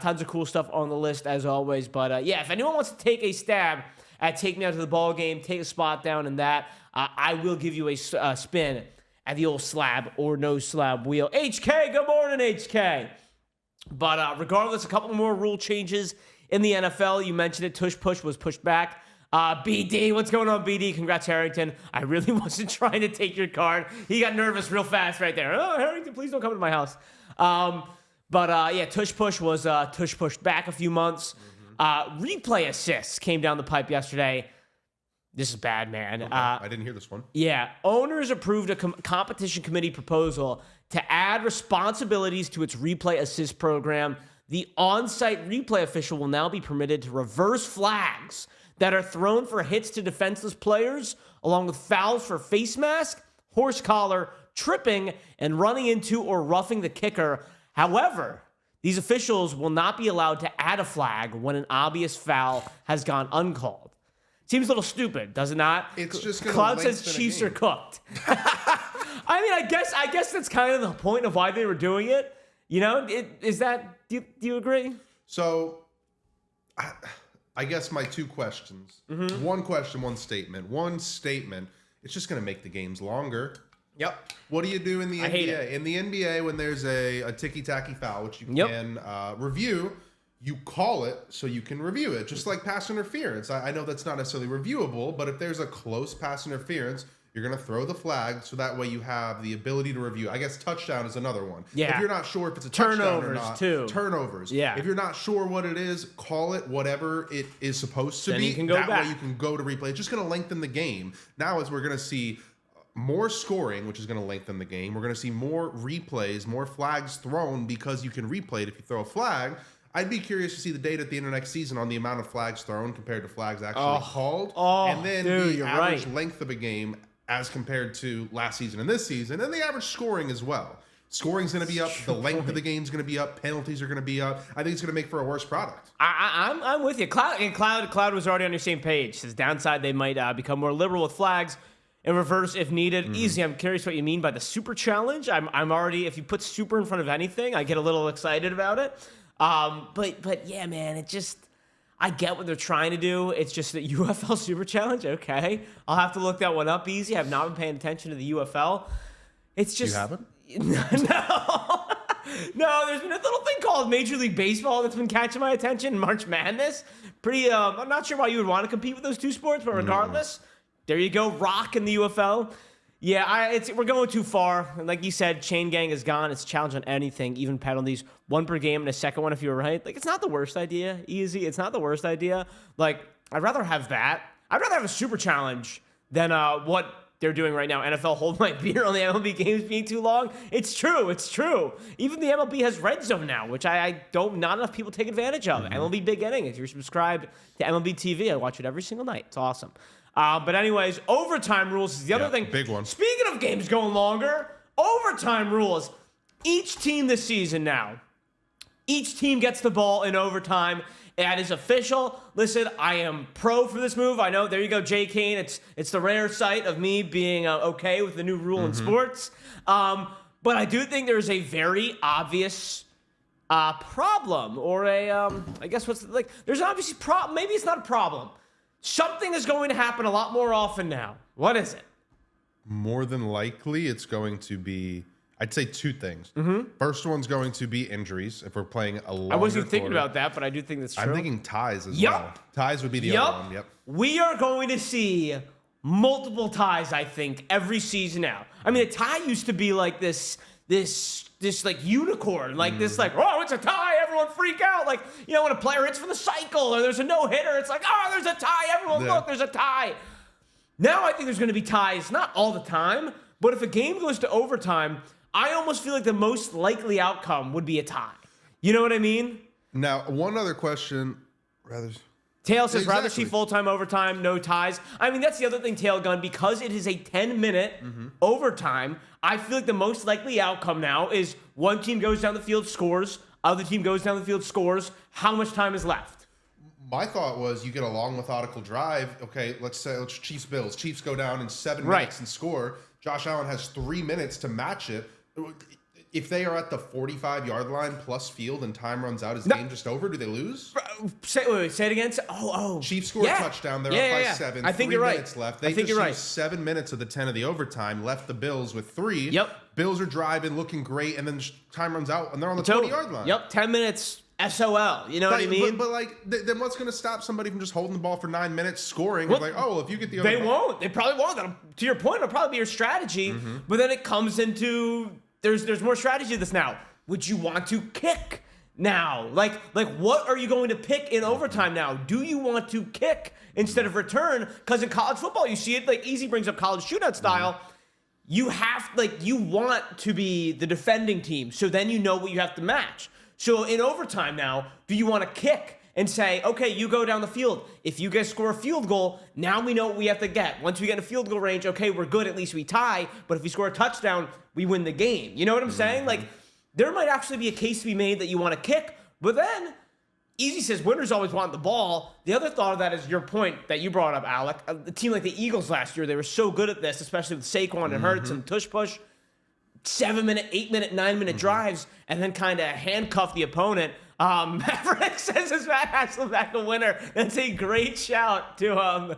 Tons of cool stuff on the list as always. But if anyone wants to take a stab at take me out to the ball game, take a spot down in that, I will give you a spin at the old slab or no slab wheel. HK, good morning, HK. But regardless, a couple more rule changes in the NFL. You mentioned it. Tush push was pushed back. BD, what's going on, BD? Congrats, Harrington. I really wasn't trying to take your card. He got nervous real fast right there. Oh, Harrington, please don't come to my house. Tush push was tush pushed back a few months. Replay assists came down the pipe yesterday. This is bad, man. Okay. I didn't hear this one. Yeah. Owners approved a competition committee proposal to add responsibilities to its replay assist program. The on-site replay official will now be permitted to reverse flags that are thrown for hits to defenseless players, along with fouls for face mask, horse collar, tripping, and running into or roughing the kicker. However, these officials will not be allowed to add a flag when an obvious foul has gone uncalled. Seems a little stupid, does it not? It's just gonna Cloud says lengthen a Chiefs game. are cooked. I mean, I guess that's kind of the point of why they were doing it. You know, is that, do you agree? So I guess my two questions. Mm-hmm. One question, one statement. One statement, it's just going to make the games longer. Yep. What do you do in the I hate NBA? it. In the NBA, when there's a ticky-tacky foul, which you can review, you call it so you can review it, just like pass interference. I know that's not necessarily reviewable, but if there's a close pass interference, you're going to throw the flag so that way you have the ability to review. I guess touchdown is another one. Yeah. If you're not sure if it's a touchdown or not. Turnovers. Yeah. If you're not sure what it is, call it whatever it is supposed to then be. You can go that back. way you can go to replay. It's just going to lengthen the game. Now as we're going to see more scoring, which is going to lengthen the game. We're going to see more replays, more flags thrown because you can replay it if you throw a flag. I'd be curious to see the data at the end of next season on the amount of flags thrown compared to flags actually called. And then the average length of a game as compared to last season and this season, and the average scoring as well. Scoring's going to be up. The length of the game's going to be up. Penalties are going to be up. I think it's going to make for a worse product. I'm with you. Cloud was already on your same page. His downside, they might become more liberal with flags and reverse if needed. Easy. I'm curious what you mean by the super challenge. I'm already, if you put super in front of anything, I get a little excited about it. But yeah, man, it just, I get what they're trying to do. It's just that UFL super challenge. Okay. I'll have to look that one up. Easy. I've not been paying attention to the UFL. It's just. You haven't? No. No, there's been a little thing called Major League Baseball that's been catching my attention. March Madness. Pretty, I'm not sure why you would want to compete with those two sports, but regardless. There you go, Rock in the UFL. Yeah, we're going too far. And like you said, Chain Gang is gone. It's a challenge on anything, even penalties. One per game and a second one if you were right. Like, it's not the worst idea. Easy. It's not the worst idea. Like, I'd rather have that. I'd rather have a super challenge than what they're doing right now. NFL hold my beer on the MLB games being too long. It's true. It's true. Even the MLB has red zone now, which not enough people take advantage of. MLB Big Inning. If you're subscribed to MLB TV, I watch it every single night. It's awesome. But anyways, overtime rules is the other thing. Big one. Speaking of games going longer, overtime rules. Each team this season now, each team gets the ball in overtime. That is official. Listen, I am pro for this move. I know, there you go, Jay Kane. It's the rare sight of me being okay with the new rule in sports. But I do think there's a very obvious problem, or I guess there's an obvious problem. Maybe it's not a problem. Something is going to happen a lot more often now. What is it? More than likely, it's going to be, I'd say two things. First one's going to be injuries if we're playing a longer I wasn't thinking quarter. about that, but I do think that's true. I'm thinking ties as well. Ties would be the other one. Yep. We are going to see multiple ties, I think, every season now. I mean, a tie used to be like this like unicorn, like this, like, oh, it's a tie, everyone freak out. Like, you know, when a player hits for the cycle or there's a no-hitter, it's like, oh, there's a tie, everyone look, there's a tie. Now I think there's going to be ties, not all the time, but if a game goes to overtime, I almost feel like the most likely outcome would be a tie. You know what I mean? Now, one other question, Tail says, rather see full-time overtime, no ties. I mean, that's the other thing, Tail Gun, because it is a 10-minute overtime, I feel like the most likely outcome now is one team goes down the field, scores, other team goes down the field, scores. How much time is left? My thought was you get a long methodical drive. Okay, let's Chiefs-Bills. Chiefs go down in 7 minutes and score. Josh Allen has 3 minutes to match it. If they are at the 45-yard line plus field and time runs out, is the game just over? Do they lose? Say it again. Chiefs score a touchdown. They're up by 7. I think 3 you're right. minutes left. They I think just you're used 7 minutes of the 10 of the overtime, left the Bills with 3. Yep. Bills are driving, looking great, and then time runs out, and they're on the 20-yard line. Yep, 10 minutes. SOL, you know what I mean? But then what's going to stop somebody from just holding the ball for 9 minutes, scoring? Well, like, if you get the other they won't. They probably won't. To your point, it'll probably be your strategy. But then it comes into there's more strategy to this now. Would you want to kick now? Like what are you going to pick in overtime now? Do you want to kick instead of return? Because in college football, you see it. Like Easy brings up college shootout style. You want to be the defending team, so then you know what you have to match. So in overtime now, do you want to kick and say, okay, you go down the field. If you guys score a field goal, now we know what we have to get. Once we get in a field goal range, okay, we're good. At least we tie. But if we score a touchdown, we win the game. You know what I'm saying? Like, there might actually be a case to be made that you want to kick. But then, Easy says winners always want the ball. The other thought of that is your point that you brought up, Alec. A team like the Eagles last year, they were so good at this, especially with Saquon and Hurts and tush push. 7-minute, 8-minute, 9-minute drives, and then kind of handcuff the opponent. Maverick says his back a winner. That's a great shout to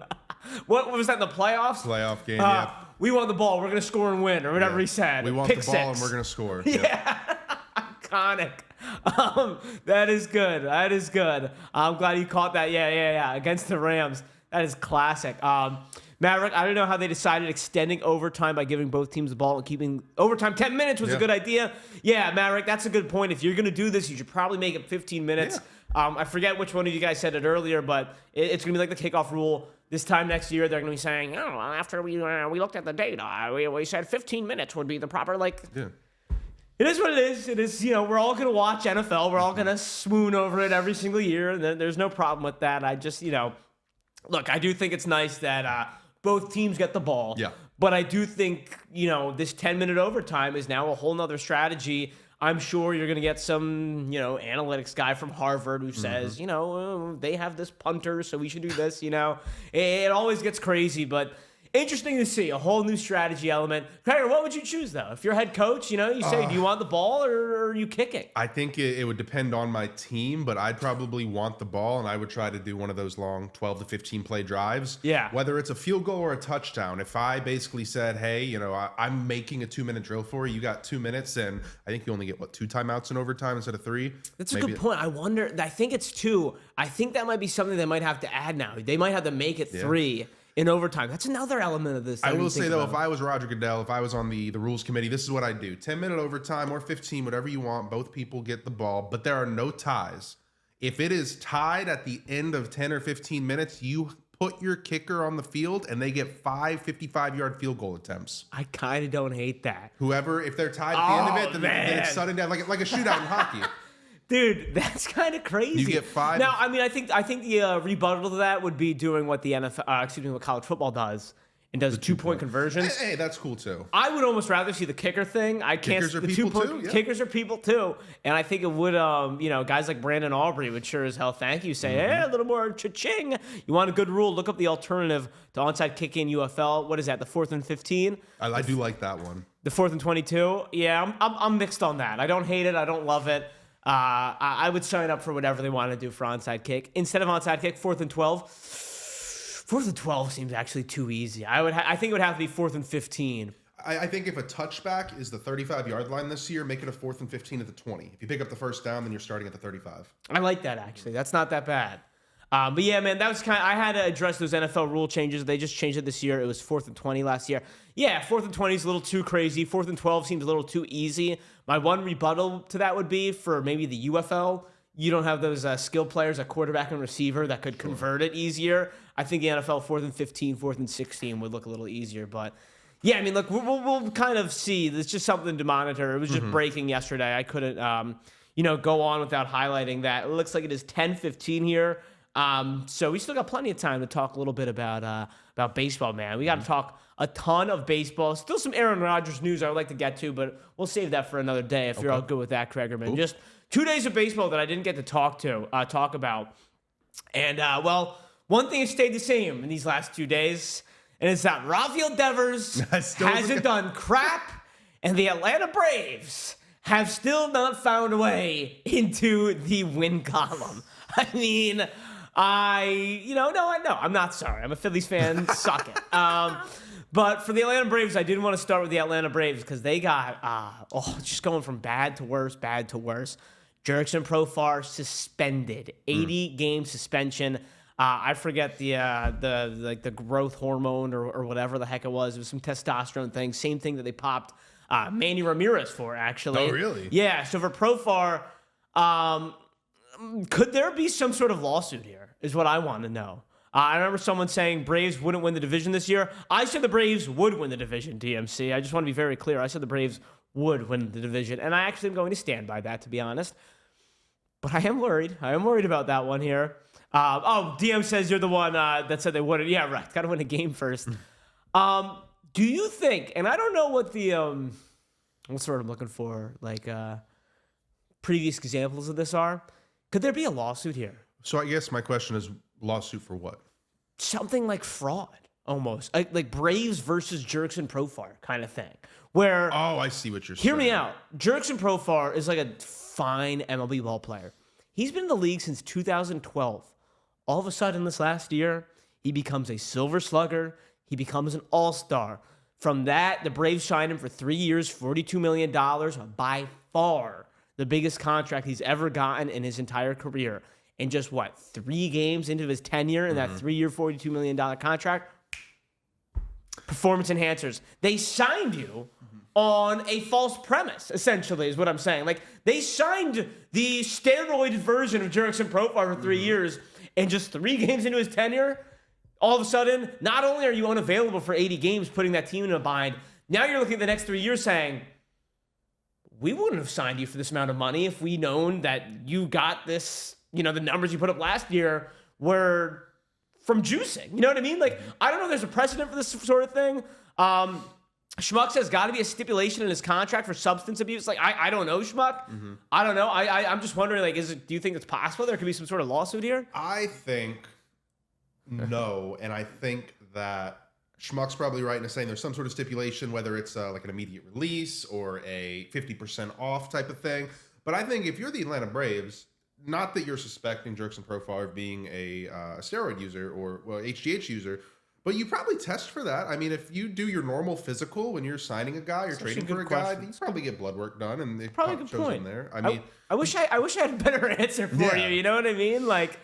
what was that in the playoffs? Playoff game, yeah. We want the ball. We're gonna score and win, or whatever he said. We want Pick the ball six. and we're gonna score. Yeah, iconic. That is good. That is good. I'm glad you caught that. Yeah. Against the Rams. That is classic. Maverick, I don't know how they decided extending overtime by giving both teams the ball and keeping overtime 10 minutes was a good idea. Yeah, Maverick, that's a good point. If you're going to do this, you should probably make it 15 minutes. Yeah. I forget which one of you guys said it earlier, but it's going to be like the kickoff rule. This time next year, they're going to be saying, oh, after we looked at the data, we said 15 minutes would be the proper, It is what it is. It is, we're all going to watch NFL. We're all going to swoon over it every single year. And there's no problem with that. I just, look, I do think it's nice that both teams get the ball. Yeah. But I do think, this 10-minute overtime is now a whole nother strategy. I'm sure you're going to get some, analytics guy from Harvard who says, they have this punter, so we should do this, It always gets crazy, but interesting to see a whole new strategy element. Kreger, what would you choose, though? If you're head coach, you say, do you want the ball or are you kicking? I think it would depend on my team, but I'd probably want the ball, and I would try to do one of those long 12 to 15 play drives. Yeah. Whether it's a field goal or a touchdown. If I basically said, hey, I'm making a 2-minute drill for you. You got 2 minutes, and I think you only get, 2 timeouts in overtime instead of 3? That's a good point. I wonder. I think it's 2. I think that might be something they might have to add now. They might have to make it 3. In overtime. That's another element of this. I will say, though, if I was Roger Goodell, if I was on the rules committee, this is what I'd do. 10-minute overtime or 15, whatever you want. Both people get the ball, but there are no ties. If it is tied at the end of 10 or 15 minutes, you put your kicker on the field and they get 5 55-yard field goal attempts. I kind of don't hate that. Whoever, if they're tied at the end of it, then it's sudden death, like a shootout in hockey. Dude, that's kind of crazy. You get 5. Now, I mean, I think the rebuttal to that would be doing what the NFL, what college football does, and does 2-point conversions. Hey, that's cool too. I would almost rather see the kicker thing. Kickers are people too. Yeah. Kickers are people too, and I think it would, guys like Brandon Aubrey would sure as hell thank you. Say, hey, a little more cha-ching. You want a good rule? Look up the alternative to onside kick in UFL. What is that? The 4th and 15. I do like that one. The 4th and 22. Yeah, I'm mixed on that. I don't hate it. I don't love it. I would sign up for whatever they want to do for onside kick. Instead of onside kick, 4th and 12. 4th and 12 seems actually too easy. I think it would have to be 4th and 15. I think if a touchback is the 35-yard line this year, make it a 4th and 15 at the 20. If you pick up the first down, then you're starting at the 35. I like that, actually. That's not that bad. But yeah, man, that was I had to address those NFL rule changes. They just changed it this year. It was 4th and 20 last year. Yeah, 4th and 20 is a little too crazy. 4th and 12 seems a little too easy. My one rebuttal to that would be for maybe the UFL. You don't have those skill players, a quarterback and receiver that could convert it easier. I think the NFL 4th and 15, 4th and 16 would look a little easier. But yeah, I mean, look, we'll kind of see. There's just something to monitor. It was just breaking yesterday. I couldn't, go on without highlighting that. It looks like it is 10:15 here. So we still got plenty of time to talk a little bit about baseball, man. We got to talk a ton of baseball. Still some Aaron Rodgers news I would like to get to, but we'll save that for another day if you're all good with that, Kreger, man. Just 2 days of baseball that I didn't get to talk about. And, one thing has stayed the same in these last 2 days, and it's that Rafael Devers hasn't done crap, and the Atlanta Braves have still not found a way into the win column. I mean, no, I'm not sorry. I'm a Phillies fan. Suck it. But for the Atlanta Braves, I didn't want to start with the Atlanta Braves because they got, just going from bad to worse. Jurickson Profar suspended, 80-game suspension. I forget the growth hormone or whatever the heck it was. It was some testosterone thing. Same thing that they popped Manny Ramirez for, actually. Oh, really? Yeah. So for Profar, could there be some sort of lawsuit here? Is what I want to know. I remember someone saying Braves wouldn't win the division this year. I said the Braves would win the division, DMC. I just want to be very clear. I said the Braves would win the division, and I actually am going to stand by that, to be honest. But I am worried. I am worried about that one here. DM says you're the one that said they wouldn't. Yeah, right. Got to win a game first. Do you think, and I don't know what the, what's the word I'm looking for, like previous examples of this are, could there be a lawsuit here? So I guess my question is, lawsuit for what? Something like fraud. almost. Like Braves versus Jurickson Profar kind of thing. Where Oh, I see what you're saying. Hear me out. Jurickson Profar is like a fine MLB ball player. He's been in the league since 2012. All of a sudden this last year, he becomes a silver slugger. He becomes an all-star. From that, the Braves signed him for 3 years, $42 million, by far the biggest contract he's ever gotten in his entire career. And just 3 games into his tenure in that 3-year, $42 million contract? Performance enhancers. They signed you on a false premise, essentially, is what I'm saying. Like, they signed the steroided version of Jurickson Profar for 3 years, and just 3 games into his tenure, all of a sudden, not only are you unavailable for 80 games, putting that team in a bind, now you're looking at the next 3 years saying, we wouldn't have signed you for this amount of money if we known that you got this, the numbers you put up last year were from juicing. You know what I mean? Like, I don't know if there's a precedent for this sort of thing. Schmuck says got to be a stipulation in his contract for substance abuse. Like, I don't know, Schmuck. I don't know. I'm just wondering, like, do you think it's possible there could be some sort of lawsuit here? I think no, and I think that Schmuck's probably right in saying there's some sort of stipulation, whether it's like an immediate release or a 50% off type of thing. But I think if you're the Atlanta Braves, not that you're suspecting Jurickson Profar of being a steroid user or HGH user, but you probably test for that. I mean, if you do your normal physical when you're signing a guy or trading for a guy, you probably get blood work done, and it probably a good shows point. in there. I mean, I wish I had a better answer for you. You know what I mean? Like,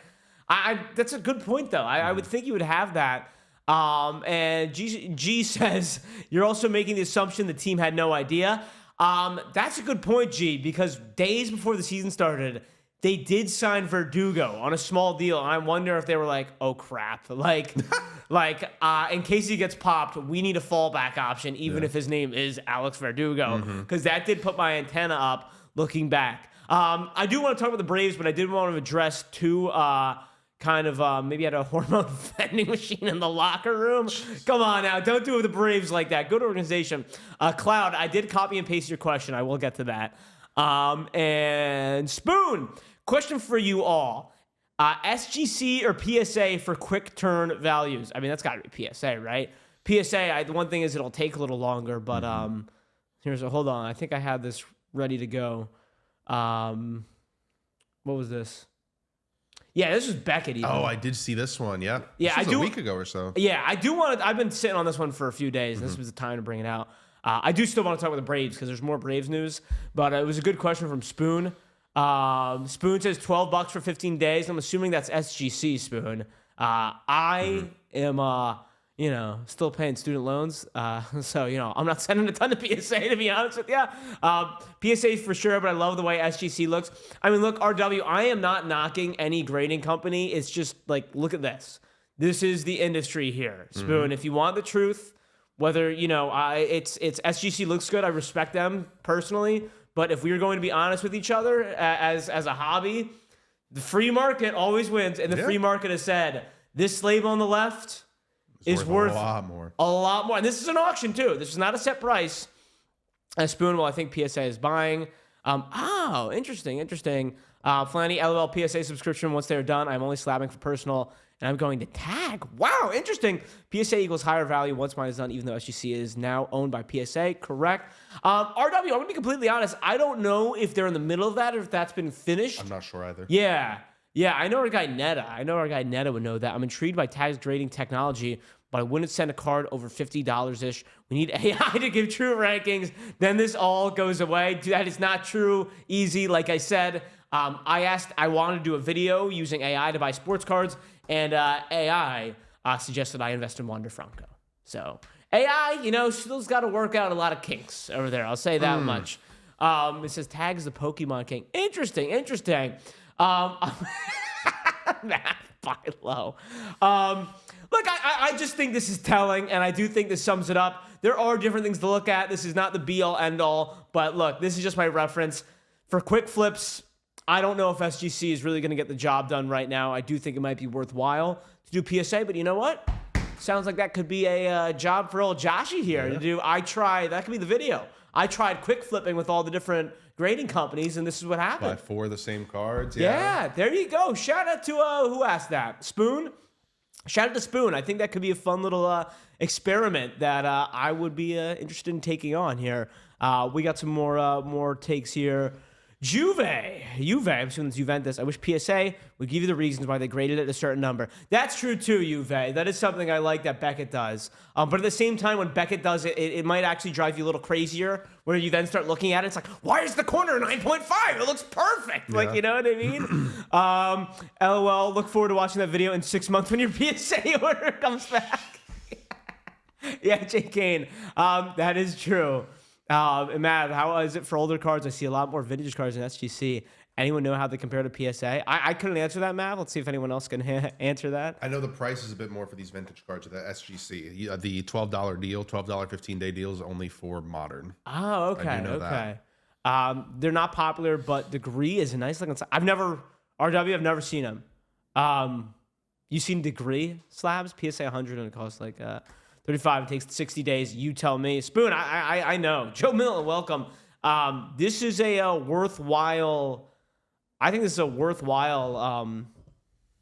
that's a good point, though. I would think you would have that. And G says, you're also making the assumption the team had no idea. That's a good point, G, because days before the season started, they did sign Verdugo on a small deal. And I wonder if they were like, oh, crap. Like, in case he gets popped, we need a fallback option, even if his name is Alex Verdugo. Because that did put my antenna up looking back. I do want to talk about the Braves, but I did want to address two maybe had a hormone vending machine in the locker room. Come on now, don't do it with the Braves like that. Good organization. Cloud, I did copy and paste your question. I will get to that. And Spoon, question for you all. SGC or PSA for quick turn values? I mean, that's got to be PSA, right? PSA, the one thing is it'll take a little longer, but hold on. I think I had this ready to go. What was this? Yeah, this was Beckett. Even. Oh, I did see this one. Yeah, yeah, this was a week ago or so. Yeah, I do want to. I've been sitting on this one for a few days. And this was the time to bring it out. I do still want to talk about the Braves because there's more Braves news. But it was a good question from Spoon. Spoon says $12 for 15 days. I'm assuming that's SGC, Spoon. I am, still paying student loans. So, I'm not sending a ton of PSA, to be honest with you. PSA for sure, but I love the way SGC looks. I mean, look, RW, I am not knocking any grading company. It's just like, look at this. This is the industry here, Spoon. If you want the truth, whether, it's SGC looks good. I respect them personally. But if we are going to be honest with each other as a hobby, the free market always wins. And the free market has said, this label on the left is worth a lot more. And this is an auction, too. This is not a set price. Spoon, I think PSA is buying. Interesting. Flanny, LOL PSA subscription. Once they're done, I'm only slabbing for personal. And I'm going to tag. Wow, interesting. PSA equals higher value once mine is done, even though SGC is now owned by PSA. Correct. RW, I'm going to be completely honest. I don't know if they're in the middle of that or if that's been finished. I'm not sure either. Yeah, I know our guy Netta would know that. I'm intrigued by tags grading technology, but I wouldn't send a card over $50-ish. We need AI to give true rankings. Then this all goes away. That is not true. Easy, like I said. I wanted to do a video using AI to buy sports cards, and AI suggested I invest in Wander Franco. So AI, still's got to work out a lot of kinks over there. I'll say that much. It says tag is the Pokemon king. Interesting. Math by low. Look, I just think this is telling, and I do think this sums it up. There are different things to look at. This is not the be-all, end-all, but look, this is just my reference. For quick flips, I don't know if SGC is really going to get the job done right now. I do think it might be worthwhile to do PSA, but you know what? Sounds like that could be a job for old Joshy here to do. That could be the video. I tried quick flipping with all the different grading companies, and this is what happened. Buy 4 of the same cards. Yeah, there you go. Shout out to who asked that? Spoon? shout out to Spoon. I think that could be a fun little experiment that I would be interested in taking on here. We got some more takes here. Juve, I'm assuming it's Juventus. I wish PSA would give you the reasons why they graded it a certain number. That's true too, Juve. That is something I like that Beckett does. But at the same time, when Beckett does it, it might actually drive you a little crazier, where you then start looking at it. It's like, why is the corner a 9.5? It looks perfect. Yeah. Like, you know what I mean? LOL, look forward to watching that video in 6 months when your PSA order comes back. Yeah, Jay Kane. That is true. And Matt, how is it for older cards? I see a lot more vintage cards in SGC. Anyone know how they compare to PSA? I couldn't answer that, Matt. Let's see if anyone else can answer that. I know the price is a bit more for these vintage cards at the SGC. The $12 deal, $12 15-day deal is only for modern. Oh, okay. I do know that. They're not popular, but Degree is a nice looking. I've never seen them. You seen Degree slabs? PSA 100 and it costs like 35. It takes 60 days. You tell me. Spoon, I know. Joe Milton, welcome. This is a worthwhile. I think this is a worthwhile,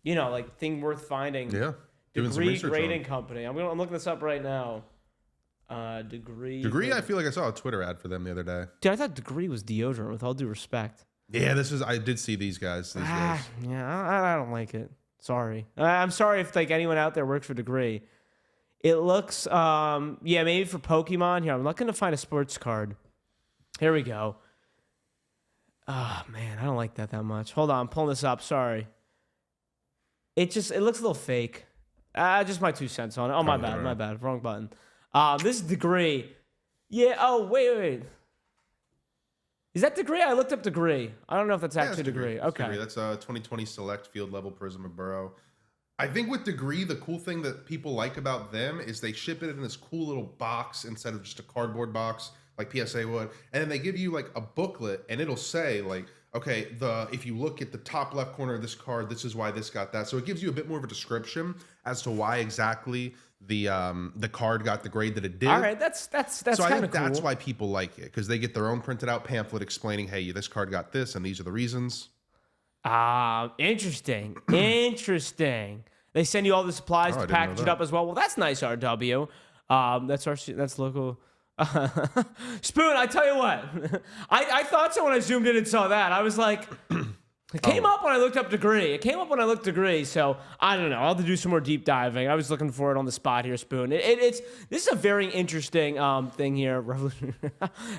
like thing worth finding. Yeah. Doing some Degree research grading on. company. I'm looking this up right now. Degree. Degree, I feel like I saw a Twitter ad for them the other day. Dude, I thought Degree was deodorant. With all due respect. Yeah, I did see these guys. Yeah, I don't like it. Sorry. I'm sorry if like anyone out there works for Degree. It looks, maybe for Pokemon. Here, I'm looking to find a sports card. Here we go. Oh, man, I don't like that much. Hold on, I'm pulling this up. Sorry. It looks a little fake. Just my 2 cents on it. Oh, my bad. Wrong button. This is Degree. Yeah, oh, wait. Is that Degree? I looked up Degree. I don't know if that's actually Degree. Okay. Degree. That's a 2020 Select Field Level Prism of Burrow. I think with Degree, the cool thing that people like about them is they ship it in this cool little box instead of just a cardboard box like PSA would. And then they give you like a booklet and it'll say like, okay, if you look at the top left corner of this card, this is why this got that. So it gives you a bit more of a description as to why exactly the card got the grade that it did. All right, that's so I kind think of cool. that's why people like it, because they get their own printed out pamphlet explaining, hey, this card got this and these are the reasons. Interesting. They send you all the supplies to package it up as well. Well, that's nice, RW. That's local. Spoon, I tell you what. I thought so when I zoomed in and saw that. I was like, it came up when I looked up Degree. So I don't know. I'll have to do some more deep diving. I was looking for it on the spot here, Spoon. This is a very interesting thing here.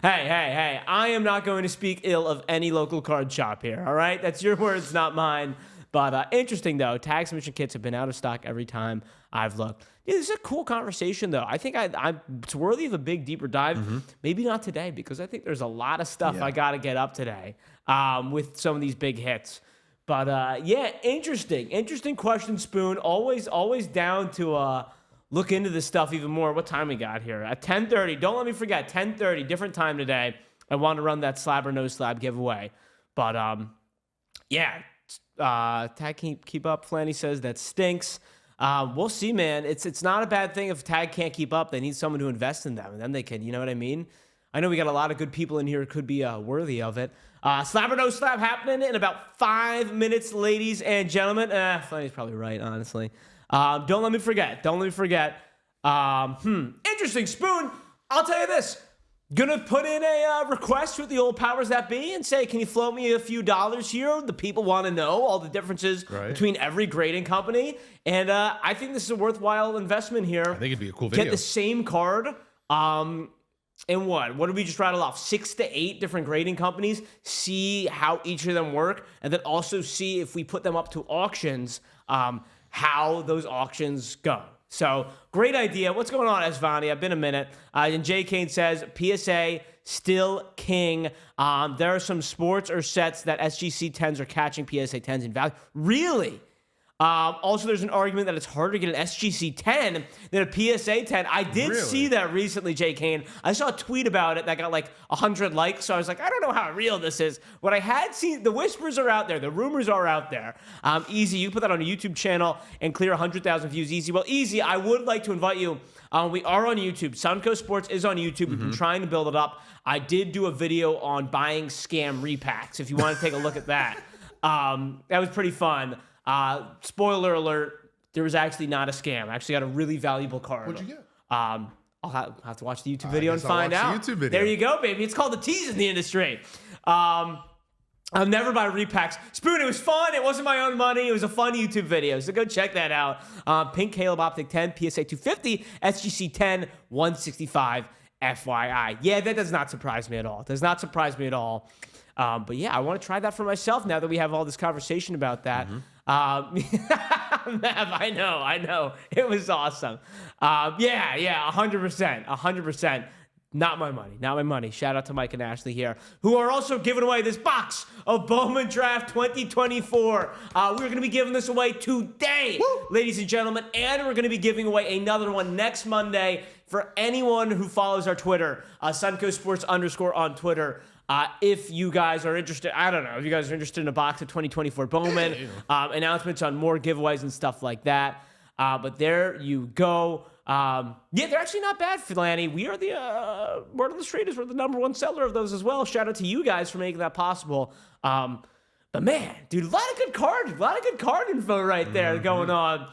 Hey. I am not going to speak ill of any local card shop here. All right, that's your words, not mine. But interesting though. Tag submission kits have been out of stock every time I've looked. Yeah, this is a cool conversation though. I think it's worthy of a big, deeper dive. Mm-hmm. Maybe not today because I think there's a lot of stuff I got to get up today with some of these big hits. But interesting question, Spoon. Always down to look into this stuff even more. What time we got here? At 10:30. Don't let me forget. 10:30, different time today. I want to run that slab or no slab giveaway. But Tag can't keep up. Flanny says that stinks. We'll see, man. It's not a bad thing if Tag can't keep up. They need someone to invest in them, and then they can. You know what I mean? I know we got a lot of good people in here who could be worthy of it. Slab or no slab happening in about 5 minutes, ladies and gentlemen. Flanny's probably right, honestly. Don't let me forget. Interesting, Spoon. I'll tell you this. Gonna put in a request with the old powers that be and say, can you float me a few dollars here? The people want to know all the differences between every grading company. And I think this is a worthwhile investment here. I think it'd be a cool video. Get the same card. And what did we just rattle off? 6 to 8 different grading companies. See how each of them work. And then also see if we put them up to auctions, how those auctions go. So, great idea. What's going on, Esvani? I've been a minute. And Jay Kane says, PSA still king. There are some sports or sets that SGC 10s are catching PSA 10s in value. Really? Also, there's an argument that it's harder to get an SGC 10 than a PSA 10. I did see that recently, Jay Kane. I saw a tweet about it that got like 100 likes, so I was like, I don't know how real this is. What I had seen, the whispers are out there. The rumors are out there. Easy, you put that on a YouTube channel and clear 100,000 views easy. Well, Easy, I would like to invite you. We are on YouTube. Sunco Sports is on YouTube. We've been trying to build it up. I did do a video on buying scam repacks, if you want to take a look at that. That was pretty fun. Spoiler alert, there was actually not a scam. I actually got a really valuable card. What'd you get? I'll have to watch the YouTube video and find I'll out. watch the YouTube video. There you go, baby. It's called the tease in the industry. I'll never buy repacks. Spoon, it was fun. It wasn't my own money. It was a fun YouTube video. So go check that out. Pink Caleb Optic 10, PSA 250, SGC 10, 165, FYI. Yeah, that does not surprise me at all. Does not surprise me at all. But yeah, I want to try that for myself now that we have all this conversation about that. Mav, I know. It was awesome. 100%. Not my money. Shout out to Mike and Ashley here, who are also giving away this box of Bowman Draft 2024. We're going to be giving this away today, ladies and gentlemen, and we're going to be giving away another one next Monday for anyone who follows our Twitter, SuncoastSports _ on Twitter. If you guys are interested, I don't know, if you guys are interested in a box of 2024 Bowman, announcements on more giveaways and stuff like that. But there you go. They're actually not bad, Flanny. We are the word on the street is we're the #1 seller of those as well. Shout out to you guys for making that possible. But man, dude, a lot of good card info right there going on.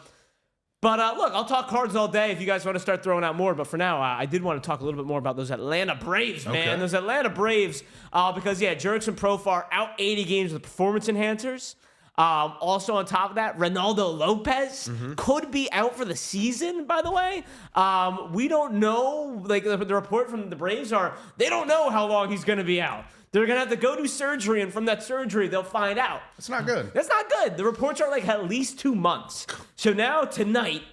But look, I'll talk cards all day if you guys want to start throwing out more. But for now, I did want to talk a little bit more about those Atlanta Braves, man. Okay. Those Atlanta Braves, because Jurickson Profar out 80 games with performance enhancers. Also on top of that, Ronaldo Lopez could be out for the season, by the way. We don't know, like the report from the Braves they don't know how long he's going to be out. They're going to have to go do surgery, and from that surgery, they'll find out. That's not good. That's not good. The reports are like at least 2 months. So now, tonight,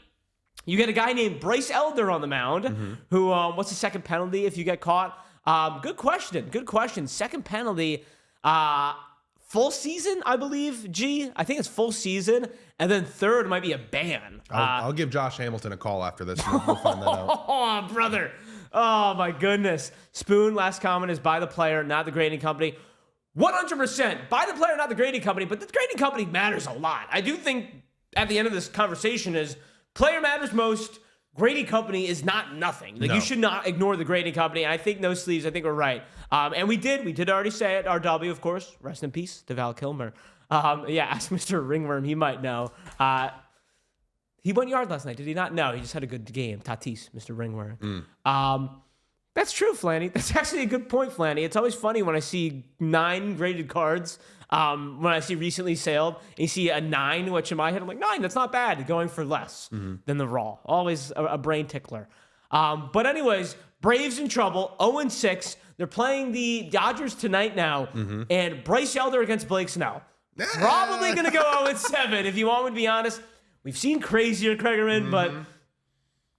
you get a guy named Bryce Elder on the mound, who, what's the second penalty if you get caught? Good question. Second penalty, full season, I believe, I think it's full season. And then third might be a ban. I'll give Josh Hamilton a call after this. And we'll find that out. Oh, brother. Oh, my goodness. Spoon, last comment is by the player, not the grading company. 100% by the player, not the grading company. But the grading company matters a lot. I do think at the end of this conversation is player matters most. Grading company is not nothing. Like, no. You should not ignore the grading company. I think no sleeves. I think we're right. And we did already say it. RW, of course. Rest in peace to Val Kilmer. Ask Mr. Ringworm. He might know. He went yard last night. Did he not? No, he just had a good game. Tatis, Mr. Ringworm. That's true, Flanny. That's actually a good point, Flanny. It's always funny when I see 9 graded cards. When I see recently sailed, and you see a 9, which in my head, I'm like, 9, that's not bad. Going for less than the raw. Always a brain tickler. But anyways, Braves in trouble, 0-6. They're playing the Dodgers tonight now, and Bryce Elder against Blake Snell. Probably going to go 0-7, if you want me to be honest. We've seen crazier Kregerman, but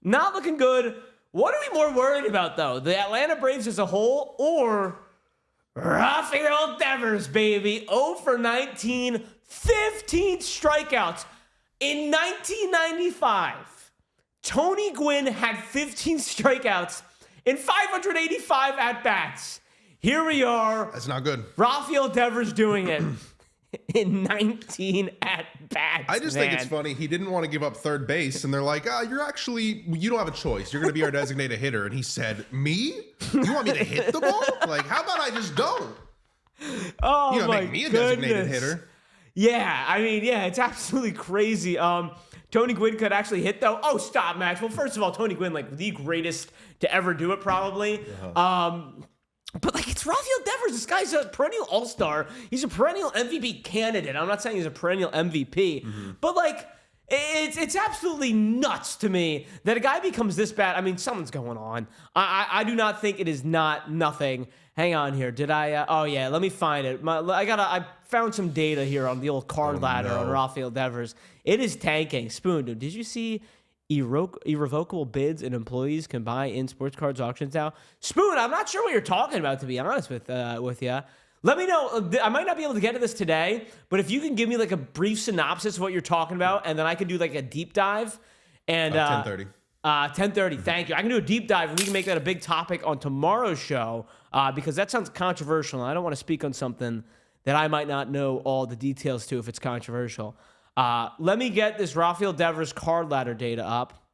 not looking good. What are we more worried about, though? The Atlanta Braves as a whole, or Rafael Devers, baby? 0 for 19, 15 strikeouts. In 1995, Tony Gwynn had 15 strikeouts in 585 at-bats. Here we are. That's not good. Rafael Devers doing it in 19 at-bats. I just think it's funny. He didn't want to give up third base, and they're like, you don't have a choice. You're going to be our designated hitter. And he said, me? You want me to hit the ball? Like, how about I just don't? Oh, you don't my make me a goodness. designated hitter. Yeah, I mean, it's absolutely crazy. Tony Gwynn could actually hit, though. Oh, stop, Max. Well, first of all, Tony Gwynn, like, the greatest to ever do it, probably. But, like, it's Rafael Devers. This guy's a perennial all-star. He's a perennial MVP candidate. I'm not saying he's a perennial MVP. But, like, it's absolutely nuts to me that a guy becomes this bad. I mean, something's going on. I do not think it is not nothing. Hang on here. Did I? Let me find it. I found some data here on the old card ladder on Rafael Devers. It is tanking. Spoon, dude, did you see irrevocable bids and employees can buy in sports cards auctions now? Spoon, I'm not sure what you're talking about, to be honest with you. Let me know. I might not be able to get to this today, but if you can give me like a brief synopsis of what you're talking about, and then I can do like a deep dive. And 10:30. 10:30. Thank you. I can do a deep dive, and we can make that a big topic on tomorrow's show because that sounds controversial, and I don't want to speak on something that I might not know all the details to if it's controversial. Let me get this Rafael Devers card ladder data up.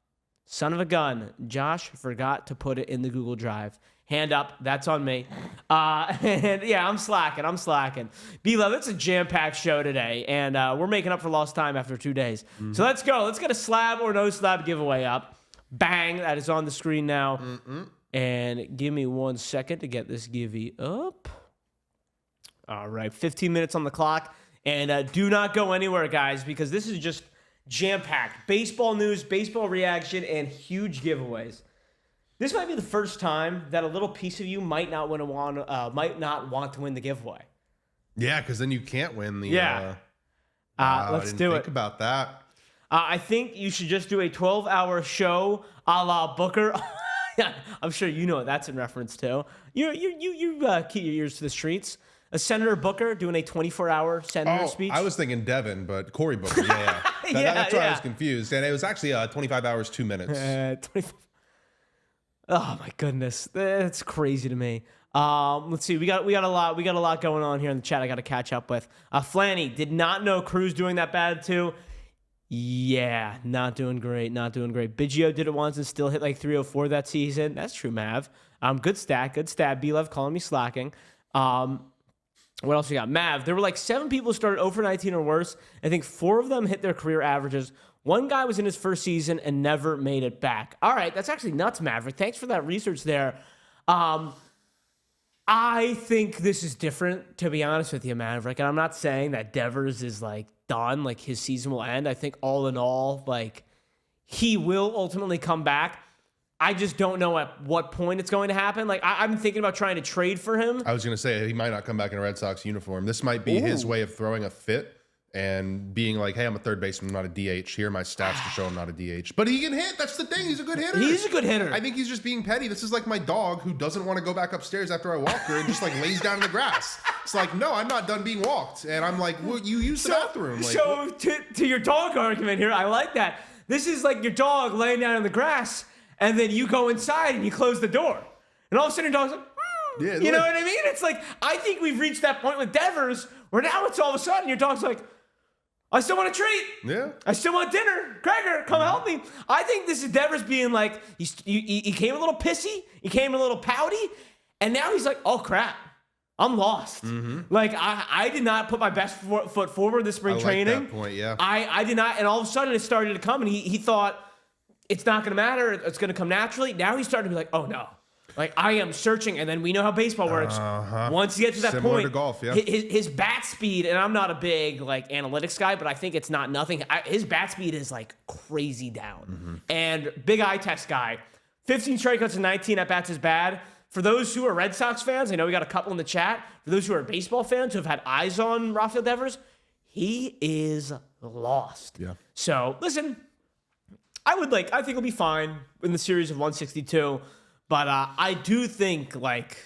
Son of a gun. Josh forgot to put it in the Google Drive. Hand up. That's on me. And yeah, I'm slacking. B-Love, it's a jam-packed show today, and we're making up for lost time after 2 days. So let's go. Let's get a slab or no slab giveaway up. Bang. That is on the screen now. And give me 1 second to get this givey up. All right. 15 minutes on the clock. And do not go anywhere, guys, because this is just jam-packed. Baseball news, baseball reaction, and huge giveaways. This might be the first time that a little piece of you might not want to win the giveaway. Yeah, because then you can't win the. Yeah. Let's do it. Think about that. I think you should just do a 12-hour show a la Booker. I'm sure you know what that's in reference to. You keep your ears to the streets. A Senator Booker doing a 24-hour senator speech. I was thinking Devin, but Cory Booker. Yeah. That's why I was confused. And it was actually 25 hours, 2 minutes. 25. Oh my goodness, that's crazy to me. Let's see, we got a lot going on here in the chat. I got to catch up with. Flanny did not know Cruz doing that bad too. Yeah, not doing great. Biggio did it once and still hit like 304 that season. That's true, Mav. Good stat. B-Love calling me slacking. What else we got? Mav, there were like 7 people who started 0 for 19 or worse. I think 4 of them hit their career averages. 1 guy was in his first season and never made it back. All right, that's actually nuts, Maverick. Thanks for that research there. I think this is different, to be honest with you, Maverick. And I'm not saying that Devers is like done, like his season will end. I think all in all, like he will ultimately come back. I just don't know at what point it's going to happen. Like I'm thinking about trying to trade for him. I was going to say he might not come back in a Red Sox uniform. This might be his way of throwing a fit and being like, hey, I'm a third baseman, I'm not a DH. Here are my stats to show I'm not a DH. But he can hit. That's the thing. He's a good hitter. He's a good hitter. I think he's just being petty. This is like my dog who doesn't want to go back upstairs after I walk her and just like lays down in the grass. It's like, no, I'm not done being walked. And I'm like, well, you use the bathroom. Like, so to your dog argument here, I like that. This is like your dog laying down in the grass, and then you go inside and you close the door. And all of a sudden your dog's like, yeah, you know what I mean? It's like, I think we've reached that point with Devers where now it's all of a sudden your dog's like, I still want a treat. Yeah. I still want dinner. Kreger, come help me. I think this is Devers being like, he came a little pissy, he came a little pouty, and now he's like, oh crap, I'm lost. Like, I did not put my best foot forward this spring training. Like that point, yeah. I did not, and all of a sudden it started to come, and he thought, it's not going to matter, it's going to come naturally. Now he's starting to be like, oh no. Like, I am searching, and then we know how baseball works. Once you get to that Similar point, to golf, yeah. his bat speed, and I'm not a big like analytics guy, but I think it's not nothing. His bat speed is like crazy down. And big eye test guy, 15 strikeouts and 19 at bats is bad. For those who are Red Sox fans, I know we got a couple in the chat. For those who are baseball fans who have had eyes on Rafael Devers, he is lost. Yeah. So listen, I think he'll be fine in the series of 162. But I do think, like,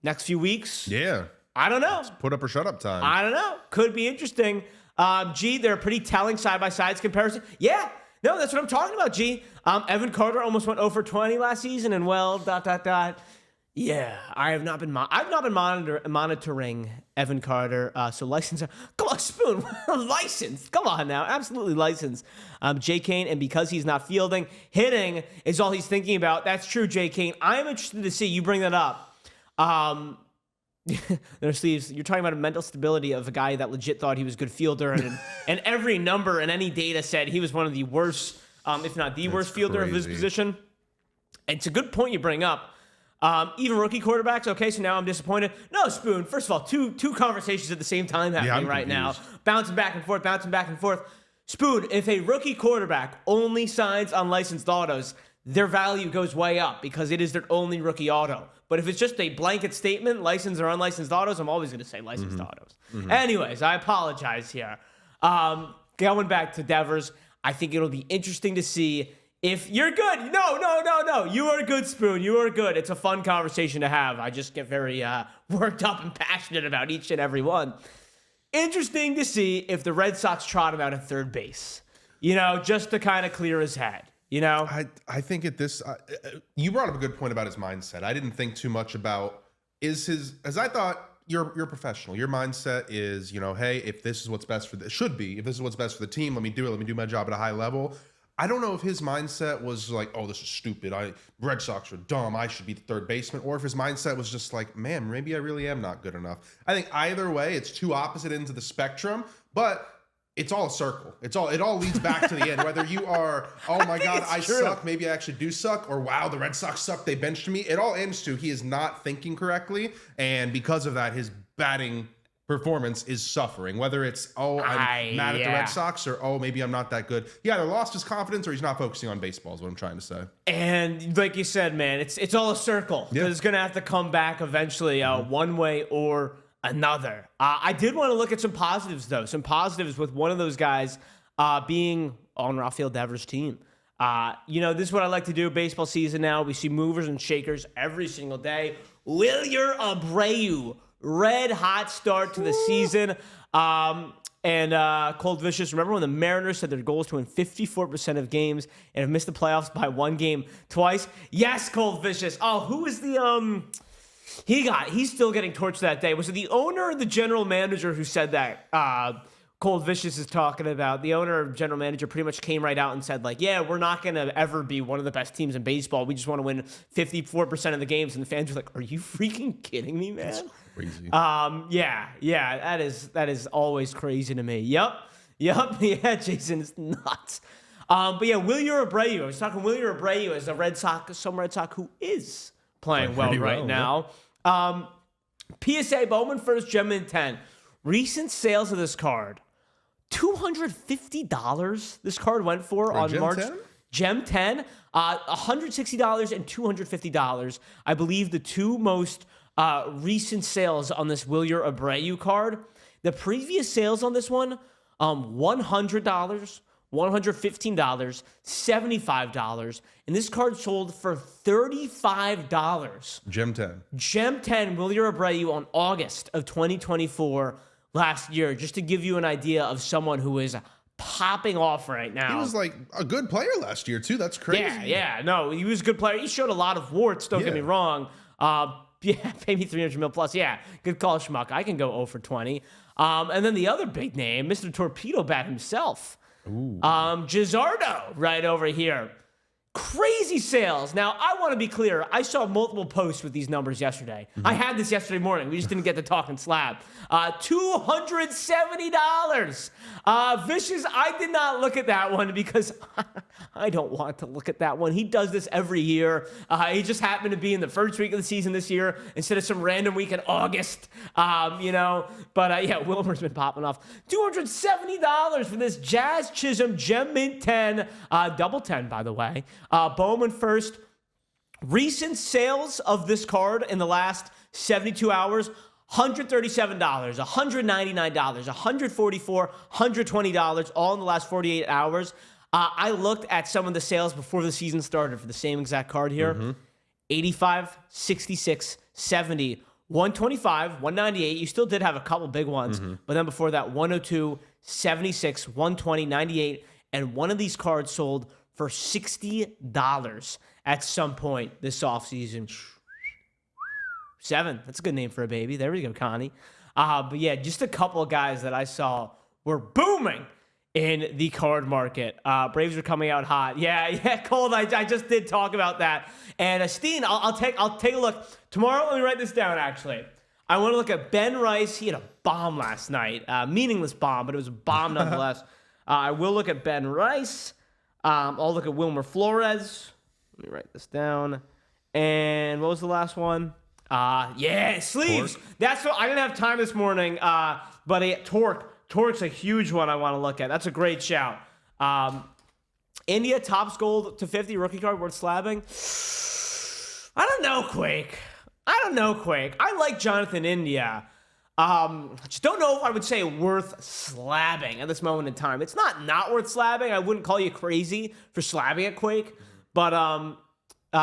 next few weeks. Yeah. I don't know. It's put up or shut up time. I don't know. Could be interesting. G, they're pretty telling side-by-sides comparison. Yeah. No, that's what I'm talking about, G. Evan Carter almost went 0 for 20 last season, and well, ... Yeah, I've not been monitoring Evan Carter. So license, come on, Spoon, licensed. Come on now, absolutely licensed. Jay Kane, and because he's not fielding, hitting is all he's thinking about. That's true, Jay Kane. I'm interested to see you bring that up. Sleeves, you're talking about a mental stability of a guy that legit thought he was a good fielder, and every number and any data said he was one of the worst, if not the worst fielder of his position. And it's a good point you bring up. Even rookie quarterbacks. Okay, so now I'm disappointed. No, Spoon. First of all, two conversations at the same time happening right now. Bouncing back and forth. Spoon, if a rookie quarterback only signs unlicensed autos, their value goes way up because it is their only rookie auto. But if it's just a blanket statement, licensed or unlicensed autos, I'm always going to say licensed autos. Anyways, I apologize here. Going back to Devers, I think it'll be interesting to see if you're good. No. You are good, Spoon. You are good. It's a fun conversation to have. I just get very worked up and passionate about each and every one. Interesting to see if the Red Sox trot him out at third base, just to kind of clear his head, I think at this, you brought up a good point about his mindset. I didn't think too much about as I thought, you're a professional. Your mindset is, hey, if this is what's best if this is what's best for the team, let me do it. Let me do my job at a high level. I don't know if his mindset was like, oh, this is stupid. Red Sox are dumb. I should be the third baseman. Or if his mindset was just like, man, maybe I really am not good enough. I think either way, it's two opposite ends of the spectrum, but it's all a circle. It all leads back to the end. Whether you are, oh my God, I suck. Maybe I actually do suck. Or wow, the Red Sox suck. They benched me. It all ends to he is not thinking correctly. And because of that, his batting performance is suffering. Whether it's, I'm mad at the Red Sox or, maybe I'm not that good. He either lost his confidence or he's not focusing on baseball is what I'm trying to say. And like you said, man, it's all a circle. Yeah. It's going to have to come back eventually one way or another. I did want to look at some positives, though. Some positives with one of those guys being on Rafael Devers' team. This is what I like to do. Baseball season now. We see movers and shakers every single day. Wilyer Abreu, red hot start to the season. And Cold Vicious, remember when the Mariners said their goal is to win 54% of games and have missed the playoffs by one game twice? Yes, Cold Vicious. Oh, who is the he's still getting torched that day. Was it the owner or the general manager who said that? Cold Vicious is talking about. The owner or general manager pretty much came right out and said, like, yeah, we're not going to ever be one of the best teams in baseball. We just want to win 54% of the games. And the fans were like, are you freaking kidding me, man? That's crazy. Yeah, that is always crazy to me. Yep, yeah, Jason, it's nuts. But yeah, Wilyer Abreu. I was talking Wilyer Abreu as a Red Sox who is playing well right now. PSA Bowman first, Gem in 10. Recent sales of this card. $250 this card went for on Gem March 10? Gem 10, $160 and $250. I believe the two most recent sales on this Wilyer Abreu card. The previous sales on this one, $100, $115, $75, and this card sold for $35. Gem 10. Gem 10 Wilyer Abreu on August of 2024 last year, just to give you an idea of someone who is popping off right now. He was like a good player last year too. That's crazy. Yeah. No, he was a good player. He showed a lot of warts, don't get me wrong. Pay me $300 million plus. Yeah, good call, Schmuck. I can go 0 for 20. And then the other big name, Mr. Torpedo Bat himself. Gizzardo right over here. Crazy sales. Now, I want to be clear. I saw multiple posts with these numbers yesterday. I had this yesterday morning. We just didn't get to Talkin Slab. $270. Vicious, I did not look at that one because I don't want to look at that one. He does this every year. He just happened to be in the first week of the season this year instead of some random week in August. But Wilmer's been popping off. $270 for this Jazz Chisholm Gem Mint 10. Double 10, by the way. Bowman first. Recent sales of this card in the last 72 hours, $137, $199, $144, $120, all in the last 48 hours. I looked at some of the sales before the season started for the same exact card here. 85, 66, 70, 125, 198. You still did have a couple big ones, but then before that, 102, 76, 120, 98, and one of these cards sold for $60 at some point this offseason. 7. That's a good name for a baby. There we go, Connie. But yeah, just a couple of guys that I saw were booming in the card market. Braves are coming out hot. Yeah, Cold. I just did talk about that. And Steen, I'll take a look tomorrow. Let me write this down. Actually, I want to look at Ben Rice. He had a bomb last night, meaningless bomb, but it was a bomb nonetheless. I will look at Ben Rice. I'll look at Wilmer Flores. Let me write this down. And what was the last one? Sleeves. Torque. That's what I didn't have time this morning. But Torque's a huge one I want to look at. That's a great shout. India Topps Gold to 50 rookie card worth slabbing. I don't know, Quake. I like Jonathan India. Just don't know if I would say worth slabbing at this moment in time. It's not worth slabbing. I wouldn't call you crazy for slabbing at Quake. But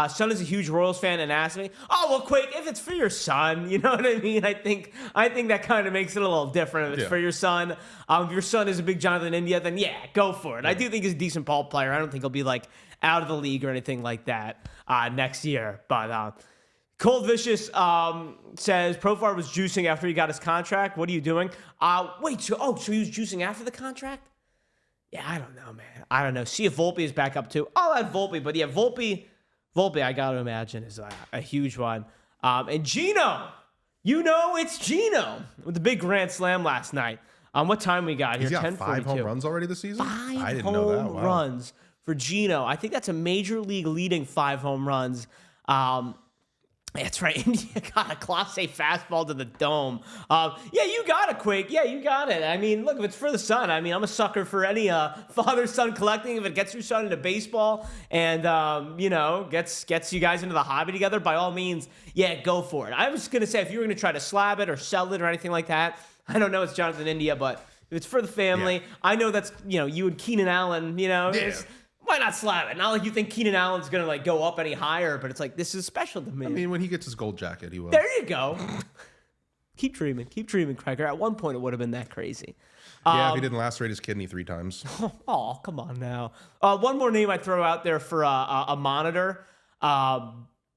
son is a huge Royals fan and asked me, "Oh well, Quake, if it's for your son, you know what I mean? I think that kind of makes it a little different if it's for your son. If your son is a big Jonathan India, then yeah, go for it. I do think he's a decent ball player. I don't think he'll be like out of the league or anything like that next year. But Cold Vicious says Profar was juicing after he got his contract. What are you doing? So he was juicing after the contract? Yeah, I don't know, man. I don't know. See if Volpe is back up too. I'll add Volpe, but yeah, Volpe, I got to imagine is a huge one. And Gino, it's Gino with the big grand slam last night. What time we got here? He's got 5 home runs already this season? I didn't know that. Wow. Runs for Gino. I think that's a major league leading 5 home runs. That's right. India got a Class A fastball to the dome. Yeah, you got it, Quake. Yeah, you got it. I mean, look, if it's for the son, I mean, I'm a sucker for any father-son collecting. If it gets your son into baseball and, gets you guys into the hobby together, by all means, yeah, go for it. I was going to say, if you were going to try to slab it or sell it or anything like that, I don't know, it's Jonathan India, but if it's for the family, I know that's, you and Keenan Allen, why not slap it? Not like you think Keenan Allen's going to go up any higher, but it's like, this is special to me. I mean, when he gets his gold jacket, he will. There you go. Keep dreaming, Kreger. At one point, it would have been that crazy. Yeah, if he didn't lacerate his kidney 3 times. Oh, come on now. One more name I'd throw out there for a monitor.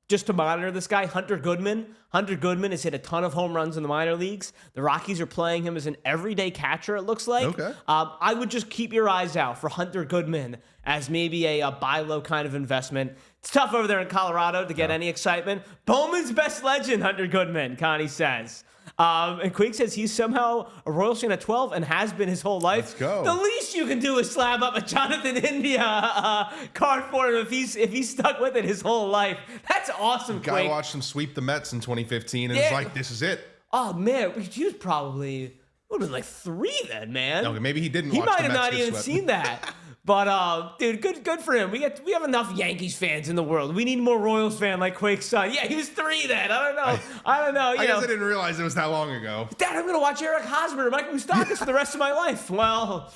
Just to monitor this guy, Hunter Goodman. Hunter Goodman has hit a ton of home runs in the minor leagues. The Rockies are playing him as an everyday catcher, it looks like. Okay. I would just keep your eyes out for Hunter Goodman as maybe a buy low kind of investment. It's tough over there in Colorado to get any excitement. Bowman's best legend, Hunter Goodman, Connie says. And Quake says he's somehow a Royals fan at 12 and has been his whole life. Let's go. The least you can do is slab up a Jonathan India card for him if he's stuck with it his whole life. That's awesome, Quake. Guy watched him sweep the Mets in 2015 and was like, this is it. Oh, man. He was probably, would have been like 3 then, man. Okay, maybe he didn't He watch might the have Mets not get even swept. seen that. But, dude, good for him. We have enough Yankees fans in the world. We need more Royals fan like Quake's son. Yeah, he was 3 then. I don't know. I guess I didn't realize it was that long ago. Dad, I'm going to watch Eric Hosmer and Mike Moustakas for the rest of my life. Well,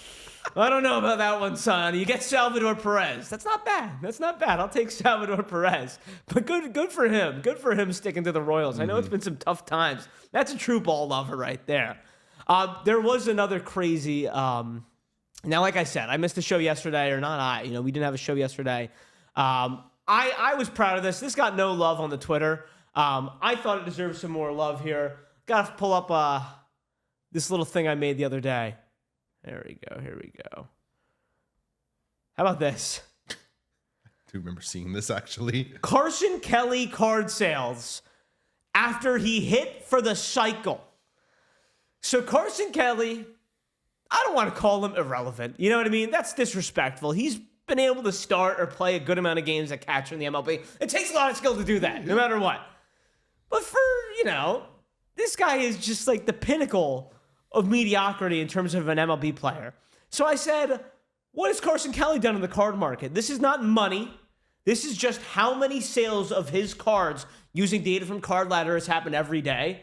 I don't know about that one, son. You get Salvador Perez. That's not bad. I'll take Salvador Perez. But good for him. Good for him sticking to the Royals. I know it's been some tough times. That's a true ball lover right there. There was another crazy... Now, like I said, I missed the show yesterday, or not we didn't have a show yesterday. I was proud of this. This got no love on the Twitter. I thought it deserved some more love here. Got to pull up this little thing I made the other day. Here we go. How about this? I do remember seeing this, actually. Carson Kelly card sales after he hit for the cycle. So Carson Kelly... I don't want to call him irrelevant. You know what I mean? That's disrespectful. He's been able to start or play a good amount of games at catcher in the MLB. It takes a lot of skill to do that, no matter what. But for, this guy is just like the pinnacle of mediocrity in terms of an MLB player. So I said, what has Carson Kelly done in the card market? This is not money. This is just how many sales of his cards using data from Card Ladder has happened every day.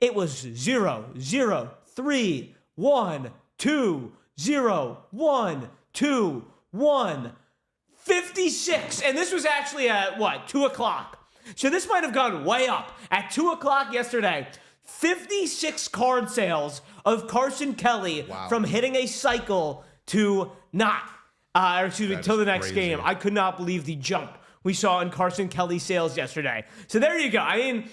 It was 0, 0, 3, 1, 2, 0, 1, 2, 1, 56. And this was actually at 2 o'clock. So this might have gone way up. At 2 o'clock yesterday, 56 card sales of Carson Kelly from hitting a cycle to not, till the next game. I could not believe the jump we saw in Carson Kelly sales yesterday. So there you go. I mean,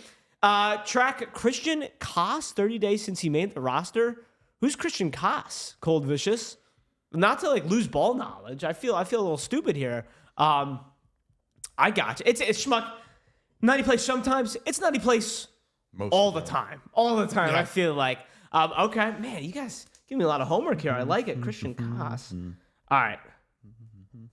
track Christian Koss, 30 days since he made the roster. Who's Christian Koss? Cold Vicious. Not to lose ball knowledge. I feel a little stupid here. I got you. It's schmuck. Not he plays sometimes. It's not he plays all the time. All the time. Yeah. I feel like. Okay, man, you guys give me a lot of homework here. I like it. Christian Koss. All right.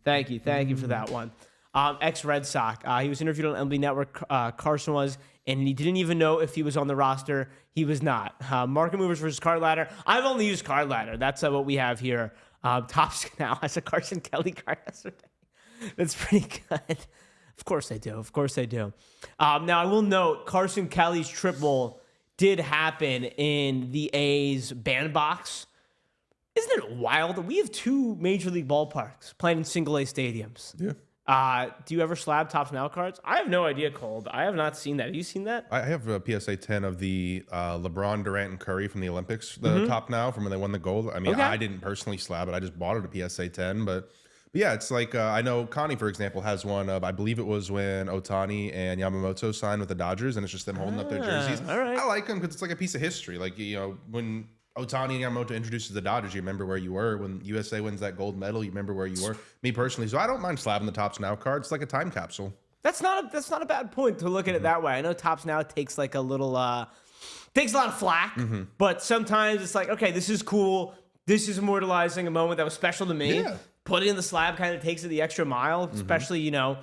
Thank you for that one. Ex-Red Sox. He was interviewed on MLB Network. Carson was. And he didn't even know if he was on the roster. He was not. Market movers versus Card Ladder. I've only used Card Ladder. That's what we have here. Topps now has a Carson Kelly card yesterday. That's pretty good. Of course they do. Now, I will note, Carson Kelly's triple did happen in the A's bandbox. Isn't it wild? We have 2 Major League ballparks playing in single-A stadiums. Yeah. Do you ever slab Topps Now cards? I have no idea, Cold. I have not seen that. Have you seen that? I have a PSA 10 of the LeBron, Durant, and Curry from the Olympics, the Top Now from when they won the gold. I mean, I didn't personally slab it. I just bought it at PSA 10. But yeah, it's like, I know Connie, for example, has one of, I believe it was when Ohtani and Yamamoto signed with the Dodgers, and it's just them holding up their jerseys. All right. I like them because it's like a piece of history. Like, when Ohtani Yamamoto introduces the Dodgers, you remember where you were. When USA wins that gold medal, you remember where you were. Me personally, so I don't mind slabbing the Tops Now card. It's like a time capsule. That's not a bad point to look at it that way. I know Tops Now takes like a little takes a lot of flack, but sometimes it's like, okay, this is cool. This is immortalizing a moment that was special to me. Yeah. Putting in the slab kind of takes it the extra mile, especially, you know,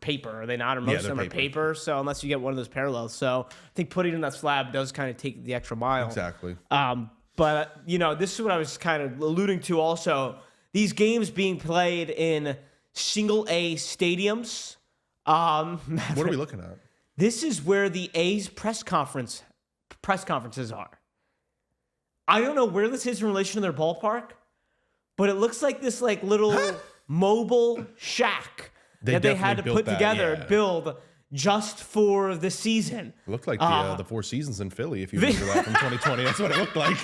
paper, are they not? Or most of them are paper, so unless you get one of those parallels. So I think putting in that slab does kind of take the extra mile. Exactly. But, you know, this is what I was kind of alluding to also. These games being played in single A stadiums. What are we looking at? This is where the A's press conferences are. I don't know where this is in relation to their ballpark, but it looks like this like little mobile shack that they had to put together, build just for the season. It looked like the Four Seasons in Philly, if you remember that from 2020. That's what it looked like.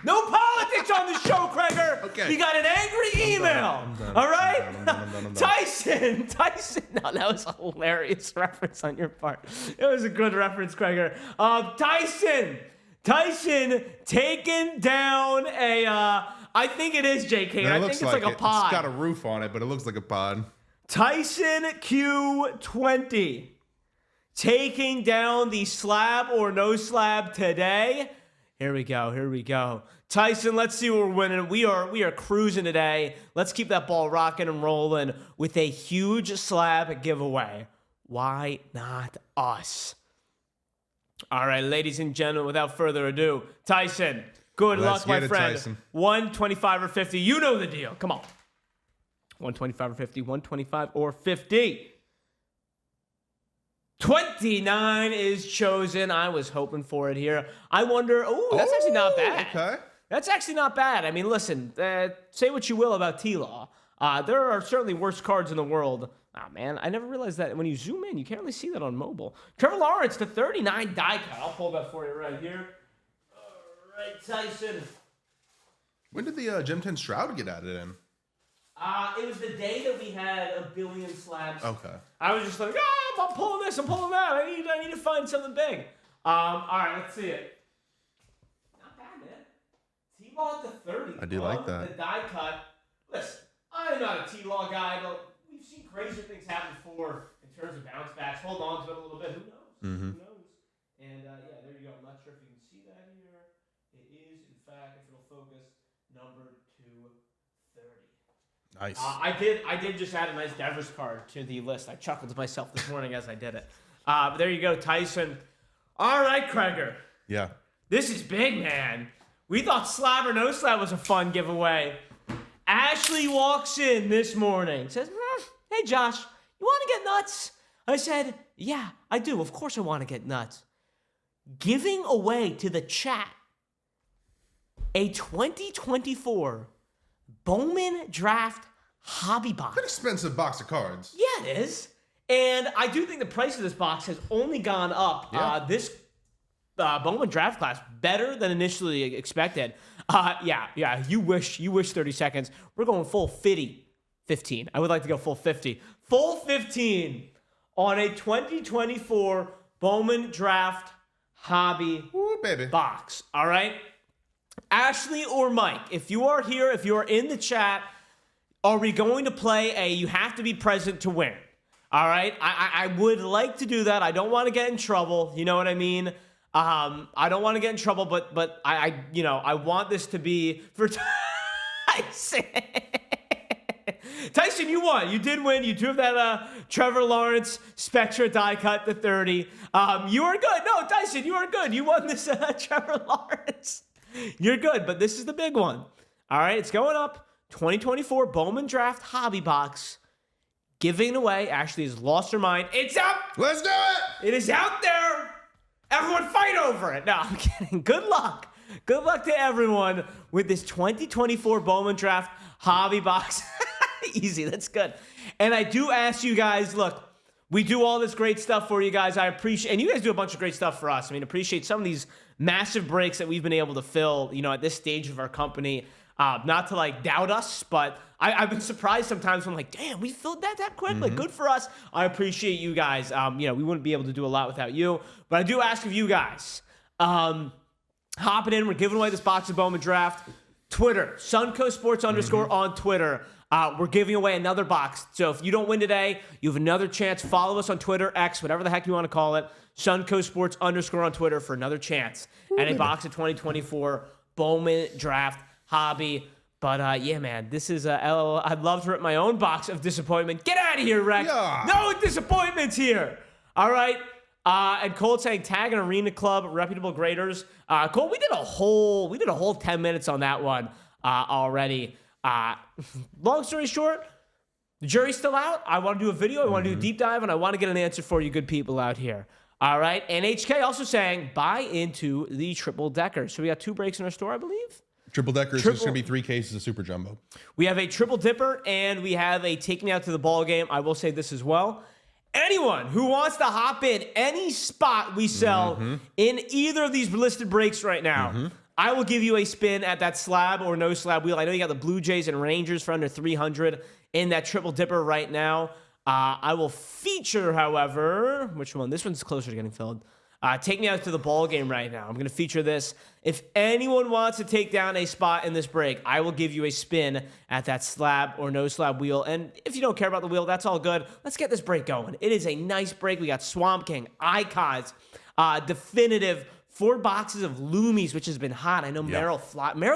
No politics on the show, Kreger. Okay. You got an angry email. All right? Tyson. No, that was a hilarious reference on your part. It was a good reference, Kreger. Tyson taking down a, I think it is JK. I think it's like a pod. It's got a roof on it, but it looks like a pod. Tyson Q20 taking down the slab or no slab today. Here we go. Tyson, let's see what we're winning. We are cruising today. Let's keep that ball rocking and rolling with a huge slab giveaway. Why not us? All right, ladies and gentlemen, without further ado, Tyson, good luck, my friend. Tyson. 125 or 50. You know the deal. Come on. 125 or 50. 125 or 50. 29 is chosen. I was hoping for it here. I wonder. Oh, that's actually not bad. Okay. That's actually not bad. I mean, listen, say what you will about T-Law. There are certainly worse cards in the world. Oh, man, I never realized that when you zoom in, you can't really see that on mobile. Trevor Lawrence, the 39 die cut. I'll pull that for you right here. All right, Tyson. When did the Gem 10 Shroud get added in? It was the day that we had a billion slabs. Okay. I was just like, I'm pulling this, I'm pulling that. I need to find something big. All right, let's see it. Not bad, man. T-Law at the 30. I do like that. The die cut. Listen, I'm not a T-Law guy, but we've seen crazier things happen before in terms of bounce backs. Hold on to it a little bit. Who knows? Who knows? And yeah, there you go. I'm not sure if you can see that here. It is, in fact, if it'll focus, number 230. Nice. I did just add a nice Devers card to the list. I chuckled to myself this morning as I did it. But there you go, Tyson. All right, Kreger. Yeah. This is big, man. We thought slab or no slab was a fun giveaway. Ashley walks in this morning, says, hey, Josh, you want to get nuts? I said, yeah, I do. Of course I want to get nuts. Giving away to the chat a 2024 Bowman Draft Hobby Box. An expensive box of cards. Yeah, it is. And I do think the price of this box has only gone up. Yeah. This Bowman Draft class, better than initially expected. Yeah, you wish 30 seconds. We're going full 15. I would like to go full 50. Full 15 on a 2024 Bowman Draft Hobby box. All right? Ashley or Mike, if you are here, if you are in the chat, are we going to play you have to be present to win? All right? I would like to do that. I don't want to get in trouble. You know what I mean? I don't want to get in trouble, but I want this to be for Tyson. Tyson, you won. You did win. You do have that Trevor Lawrence Spectra die cut to 30. You are good. No, Tyson, you are good. You won this Trevor Lawrence. You're good, but this is the big one. All right, it's going up. 2024 Bowman Draft Hobby Box. Giving away. Ashley has lost her mind. It's out. Let's do it. It is out there. Everyone fight over it. No, I'm kidding. Good luck. Good luck to everyone with this 2024 Bowman Draft Hobby Box. Easy. That's good. And I do ask you guys, look, we do all this great stuff for you guys. I appreciate, and you guys do a bunch of great stuff for us. I mean, appreciate some of these massive breaks that we've been able to fill, at this stage of our company. Not to like doubt us, but I've been surprised sometimes when I'm like, damn, we filled that quick. Like, good for us. I appreciate you guys. We wouldn't be able to do a lot without you. But I do ask of you guys, how hopping in. We're giving away this box of Bowman Draft. Twitter, Suncoast Sports _ on Twitter. We're giving away another box. So if you don't win today, you have another chance. Follow us on Twitter, X, whatever the heck you want to call it. Suncoast Sports _ on Twitter for another chance at a box of 2024 Bowman Draft hobby. But yeah, man, this is I'd love to rip my own box of disappointment. Get out of here, Rex. Yeah. No disappointments here. All right. And Cole saying tag an arena club, reputable graders. Cole, we did a whole 10 minutes on that one already. Long story short, the jury's still out. I want to do a video. I want to do a deep dive, and I want to get an answer for you good people out here. All right. And HK also saying buy into the triple decker. So we got 2 breaks in our store, I believe. Triple deckers. There's going to be 3 cases of Super Jumbo. We have a triple dipper, and we have a take me out to the ball game. I will say this as well. Anyone who wants to hop in any spot we sell in either of these listed breaks right now, I will give you a spin at that slab or no slab wheel. I know you got the Blue Jays and Rangers for under 300 in that triple dipper right now. I will feature, however, which one? This one's closer to getting filled. Take me out to the ball game right now. I'm going to feature this. If anyone wants to take down a spot in this break, I will give you a spin at that slab or no slab wheel. And if you don't care about the wheel, that's all good. Let's get this break going. It is a nice break. We got Swamp King, Icons, definitive 4 boxes of Loomies, which has been hot. I know Merrill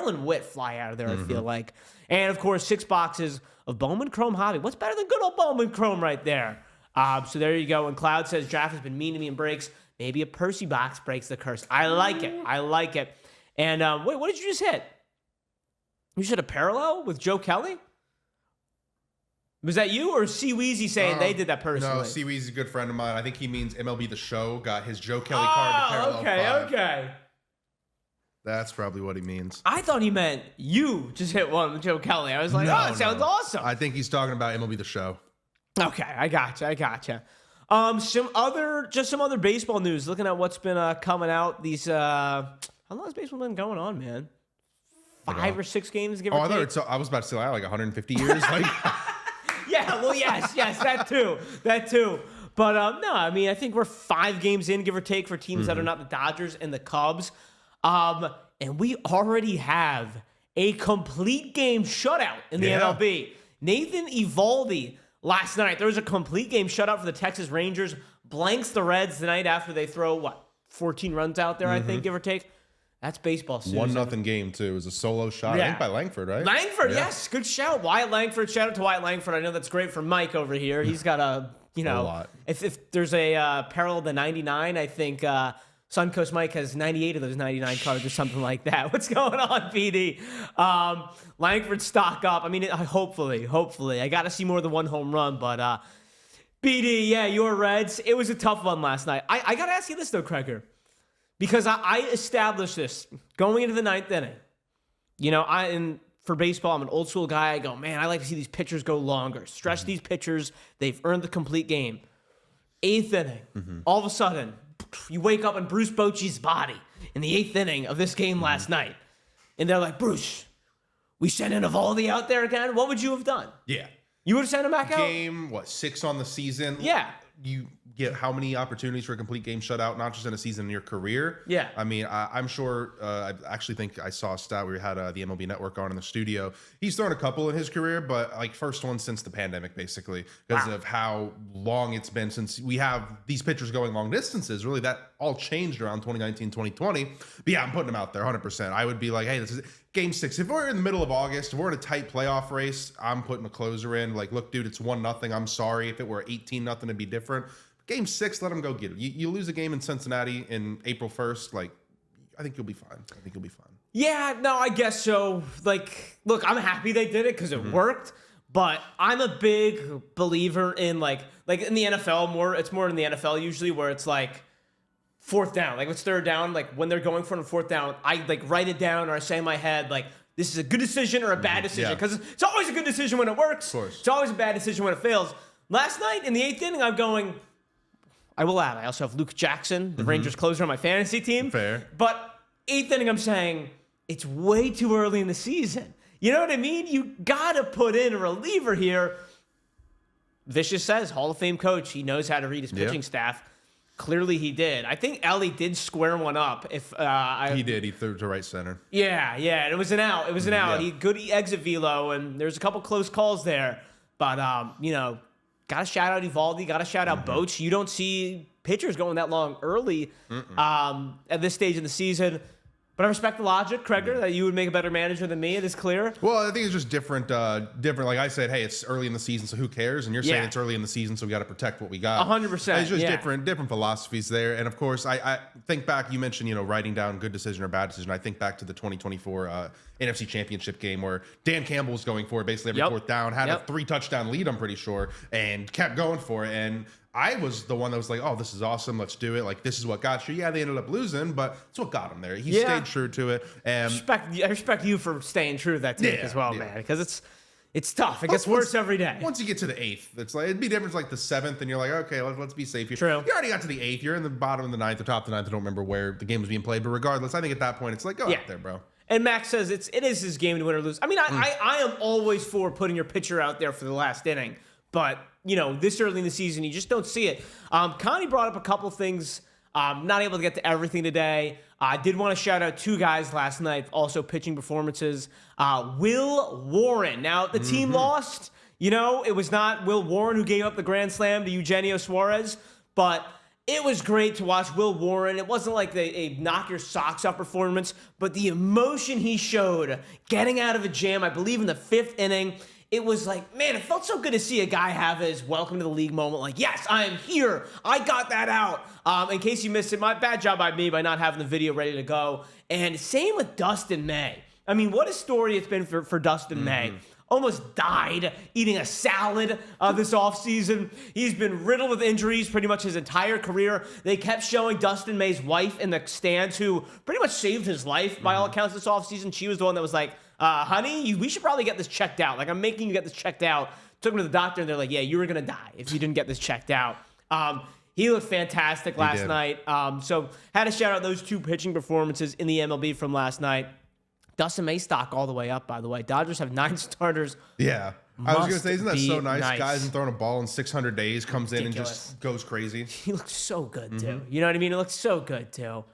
and Witt fly out of there, I feel like. And, of course, 6 boxes of Bowman Chrome Hobby. What's better than good old Bowman Chrome right there? So there you go. And Cloud says, draft has been mean to me in breaks. Maybe a Percy box breaks the curse. I like it. I like it. And wait, what did you just hit? You just hit a parallel with Joe Kelly? Was that you or C Weezy saying they did that personally? No, C Weezy's a good friend of mine. I think he means MLB The Show got his Joe Kelly card to parallel 5. Okay. That's probably what he means. I thought he meant you just hit one with Joe Kelly. I was like, it sounds awesome. I think he's talking about MLB The Show. Okay, I gotcha. Some other baseball news. Looking at what's been coming out. These how long has baseball been going on, man? 5 or 6 games, give or take. I was about to say like 150 years. Like, yeah, well, yes, that too. But no, I mean, I think we're 5 games in, give or take, for teams that are not the Dodgers and the Cubs. And we already have a complete game shutout in the MLB. Nathan Eovaldi last night, there was a complete game shutout for the Texas Rangers. Blanks the Reds the night after they throw, 14 runs out there, I think, give or take. That's baseball, Susan. 1-0 game, too. It was a solo shot, I think, by Langford, right? Langford, yes. Good shout. Wyatt Langford. Shout out to Wyatt Langford. I know that's great for Mike over here. He's got a lot. If there's a parallel to 99, I think Suncoast Mike has 98 of those 99 cards or something like that. What's going on, PD? Langford stock up. I mean, hopefully. I got to see more than 1 home run, but BD, yeah, your Reds. It was a tough one last night. I got to ask you this, though, Kreger, because I established this going into the 9th inning. For baseball, I'm an old school guy. I go, man, I like to see these pitchers go longer. Stretch these pitchers. They've earned the complete game. 8th inning, all of a sudden, you wake up in Bruce Bochy's body in the 8th inning of this game last night. And they're like, Bruce, we send in Eovaldi out there again? What would you have done? Yeah. You would have sent him back out? Game, 6 on the season? Yeah. You get how many opportunities for a complete game shutout, not just in a season, in your career? Yeah. I mean, I'm sure, I actually think I saw a stat where we had the MLB Network on in the studio. He's thrown a couple in his career, but first one since the pandemic, basically, because of how long it's been since we have these pitchers going long distances. Really, that all changed around 2019, 2020. But yeah, I'm putting him out there 100%. I would be like, hey, this is Game 6. If we're in the middle of August, if we're in a tight playoff race, I'm putting a closer in. Like, look, dude, it's 1-0. I'm sorry. If it were 18-0, it'd be different. Game 6, let him go get it. You lose a game in Cincinnati in April 1st, I think you'll be fine. Yeah, no, I guess so. Look, I'm happy they did it because it worked, but I'm a big believer in, like in the NFL, it's more in the NFL usually where it's 4th down. It's 3rd down, when they're going for a 4th down, I write it down or I say in my head, this is a good decision or a bad decision. Because it's always a good decision when it works. Of course. It's always a bad decision when it fails. Last night in the 8th inning, I'm going, I will add, I also have Luke Jackson, the Rangers closer on my fantasy team. Fair. But 8th inning, I'm saying, it's way too early in the season. You know what I mean? You got to put in a reliever here. Vicious says, Hall of Fame coach. He knows how to read his pitching staff. Clearly he did. I think Ellie did square one up. He did. He threw to right center. Yeah. And it was an out. It was an out. Yeah. He good exit velo, and there's a couple close calls there. But got to shout out Evaldi. Got to shout out Boch. You don't see pitchers going that long early at this stage in the season. But I respect the logic, Kreger, that you would make a better manager than me. It is clear. Well, I think it's just different. Like I said, hey, it's early in the season, so who cares? And you're saying it's early in the season, so we got to protect what we got. 100%. It's just different philosophies there. And of course, I think back. You mentioned writing down good decision or bad decision. I think back to the 2024 NFC Championship game where Dan Campbell was going for it basically every fourth down, had a 3-touchdown lead, I'm pretty sure, and kept going for it. And I was the one that was like, oh, this is awesome. Let's do it. Like, this is what got you. Yeah, they ended up losing, but it's what got him there. He stayed true to it. And I respect you for staying true to that take as well, man, because it's tough. It gets worse every day. Once you get to the 8th, it's like it'd be different like the 7th, and you're like, okay, let's be safe here. True. You already got to the 8th. You're in the bottom of the 9th, the top of the 9th. I don't remember where the game was being played, but regardless, I think at that point, it's like, go out there, bro. And Max says it is his game to win or lose. I mean, I am always for putting your pitcher out there for the last inning, but this early in the season, you just don't see it. Connie brought up a couple things. Not able to get to everything today. I did want to shout out 2 guys last night, also pitching performances. Will Warren. Now, the team lost. It was not Will Warren who gave up the grand slam to Eugenio Suarez, but it was great to watch Will Warren. It wasn't like a knock your socks off performance, but the emotion he showed getting out of a jam, I believe in the 5th inning, it was like, man, it felt so good to see a guy have his welcome to the league moment. Like, yes, I am here. I got that out. In case you missed it, my bad job by me by not having the video ready to go. And same with Dustin May. I mean, what a story it's been for Dustin May. Almost died eating a salad this offseason. He's been riddled with injuries pretty much his entire career. They kept showing Dustin May's wife in the stands, who pretty much saved his life by all accounts this offseason. She was the one that was like, honey, we should probably get this checked out. Like, I'm making you get this checked out. Took him to the doctor, and they're like, yeah, you were going to die if you didn't get this checked out. He looked fantastic last night. So had to shout out those 2 pitching performances in the MLB from last night. Dustin May stock all the way up, by the way. Dodgers have 9 starters. Yeah. I was going to say, isn't that so nice? Guys haven't thrown a ball in 600 days, comes in and just goes crazy. He looks so good, too. You know what I mean? It looks so good, too.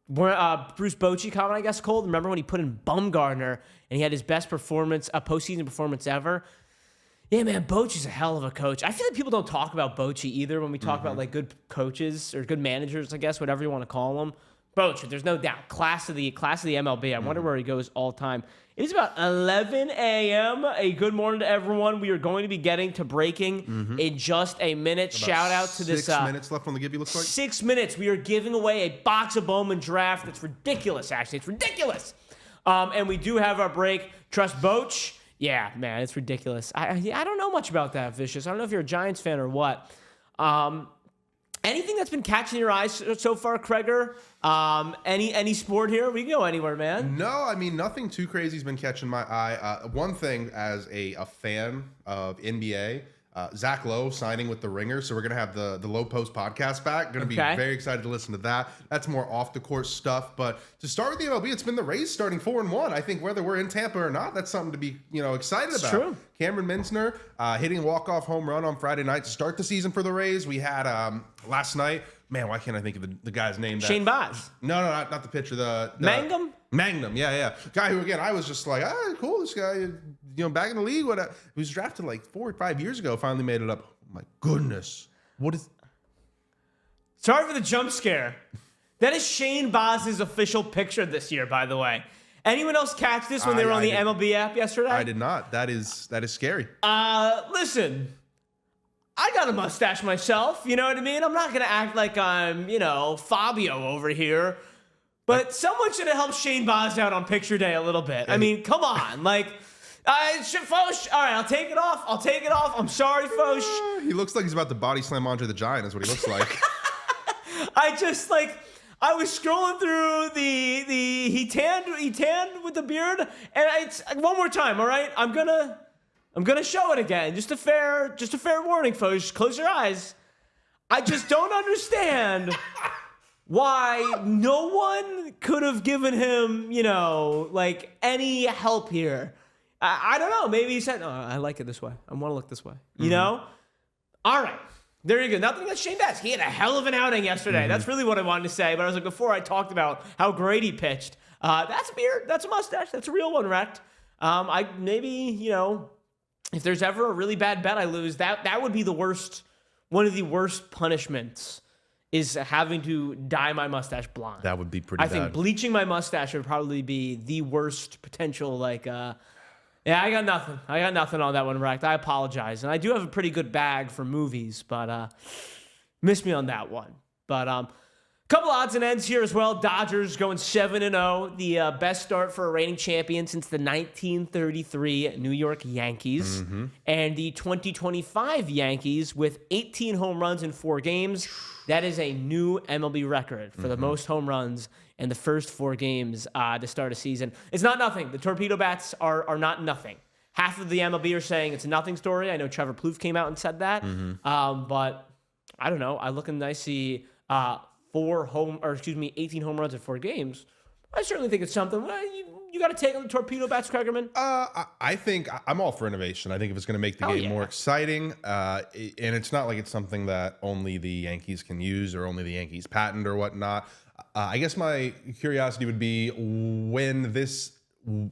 Bruce Bochy comment, I guess, Cole. Remember when he put in Bumgarner and he had his best performance, postseason performance ever? Yeah, man, Bochy's a hell of a coach. I feel like people don't talk about Bochy either when we talk about like good coaches or good managers, I guess, whatever you want to call them. Bochy, there's no doubt, class of the MLB. I wonder where he goes all time. It is about 11 a.m. A good morning to everyone. We are going to be getting to breaking in just a minute. About shout out to this. 6 minutes left on the give, you looks like. 6 minutes. We are giving away a box of Bowman draft. It's ridiculous, actually. It's ridiculous. And we do have our break. Trust Boch. Yeah, man, it's ridiculous. I don't know much about that, Vicious. I don't know if you're a Giants fan or what. Anything that's been catching your eyes so far, Kreger? Any sport here? We can go anywhere, man. No, I mean, nothing too crazy has been catching my eye. One thing, as a fan of NBA, Zach Lowe signing with the Ringer, so we're going to have the Low Post podcast back. Going to be very excited to listen to that. That's more off-the-court stuff. But to start with the MLB, it's been the Rays starting 4-1. I think whether we're in Tampa or not, that's something to be excited about. True. Cameron Minsner hitting a walk-off home run on Friday night to start the season for the Rays. We had last night, man, why can't I think of the guy's name? Shane Baz. No, not the pitcher. The Mangum? Magnum, yeah. Guy who, again, I was just like, cool, this guy, back in the league. He was drafted like 4 or 5 years ago, finally made it up. Oh, my goodness. What is... Sorry for the jump scare. That is Shane Baz's official picture this year, by the way. Anyone else catch this when they were on the MLB app yesterday? I did not. That is scary. Listen, I got a mustache myself, you know what I mean? I'm not going to act like I'm, Fabio over here. But someone should have helped Shane Baz out on picture day a little bit. I mean, come on. Like, Foch, all right, I'll take it off. I'm sorry, Foch. He looks like he's about to body slam Andre the Giant is what he looks like. I was scrolling through the he tanned with the beard, and it's one more time, all right? I'm gonna show it again. Just a fair warning, Foch. Close your eyes. I just don't understand why no one could have given him, any help here. I don't know. Maybe he said, "No, I like it this way. I want to look this way." You know? All right. There you go. Nothing against Shane Baz. He had a hell of an outing yesterday. Mm-hmm. That's really what I wanted to say. But I was like, before I talked about how great he pitched, that's a beard. That's a mustache. That's a real one, Rect. I maybe, you know, if there's ever a really bad bet I lose, that would be the worst. One of the worst punishments is having to dye my mustache blonde. That would be pretty bad. I think bleaching my mustache would probably be the worst potential, yeah, I got nothing. I got nothing on that one, Rect. I apologize. And I do have a pretty good bag for movies, but miss me on that one. But couple odds and ends here as well. Dodgers going 7-0, the best start for a reigning champion since the 1933 New York Yankees. Mm-hmm. And the 2025 Yankees with 18 home runs in 4 games. That is a new MLB record for the most home runs in the first 4 games to start a season. It's not nothing. The torpedo bats are not nothing. Half of the MLB are saying it's a nothing story. I know Trevor Plouffe came out and said that. But I don't know. I look and I see 18 home runs in 4 games. I certainly think it's something. Well, you got to take on the torpedo bats, Kregerman. I think I'm all for innovation. I think if it's going to make the game more exciting, and it's not like it's something that only the Yankees can use or only the Yankees patent or whatnot. I guess my curiosity would be when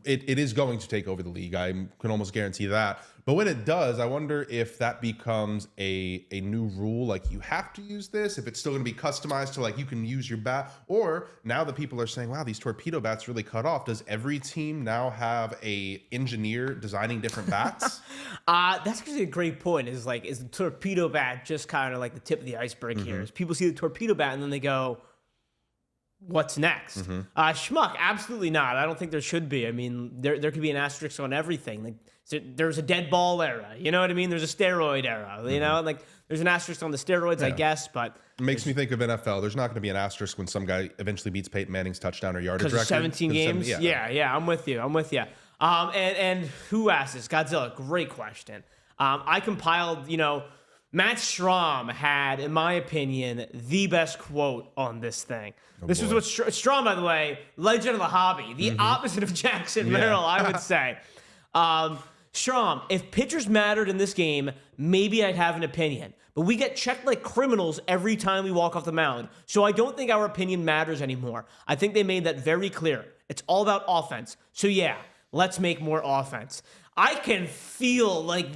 it is going to take over the league. I can almost guarantee that. But when it does, I wonder if that becomes a new rule. Like, you have to use this, if it's still going to be customized to, like, you can use your bat. Or now that people are saying, wow, these torpedo bats really cut off, does every team now have a engineer designing different bats? That's actually a great point. Is the torpedo bat just kind of like the tip of the iceberg here? Is people see the torpedo bat and then they go, what's next? Schmuck, absolutely not. I don't think there should be. I mean, there could be an asterisk on everything. Like, there's a dead ball era. You know what I mean? There's a steroid era. You know, like there's an asterisk on the steroids, I guess. But it makes me think of NFL. There's not going to be an asterisk when some guy eventually beats Peyton Manning's touchdown or yardage record. 17 games. Yeah. I'm with you. And who asked this? Godzilla. Great question. I compiled. Matt Strahm had, in my opinion, the best quote on this thing. This was what Strahm, by the way, legend of the hobby, the opposite of Jackson Merrill, I would say. Strahm, if pitchers mattered in this game, maybe I'd have an opinion. But we get checked like criminals every time we walk off the mound. So I don't think our opinion matters anymore. I think they made that very clear. It's all about offense. So yeah, let's make more offense. I can feel like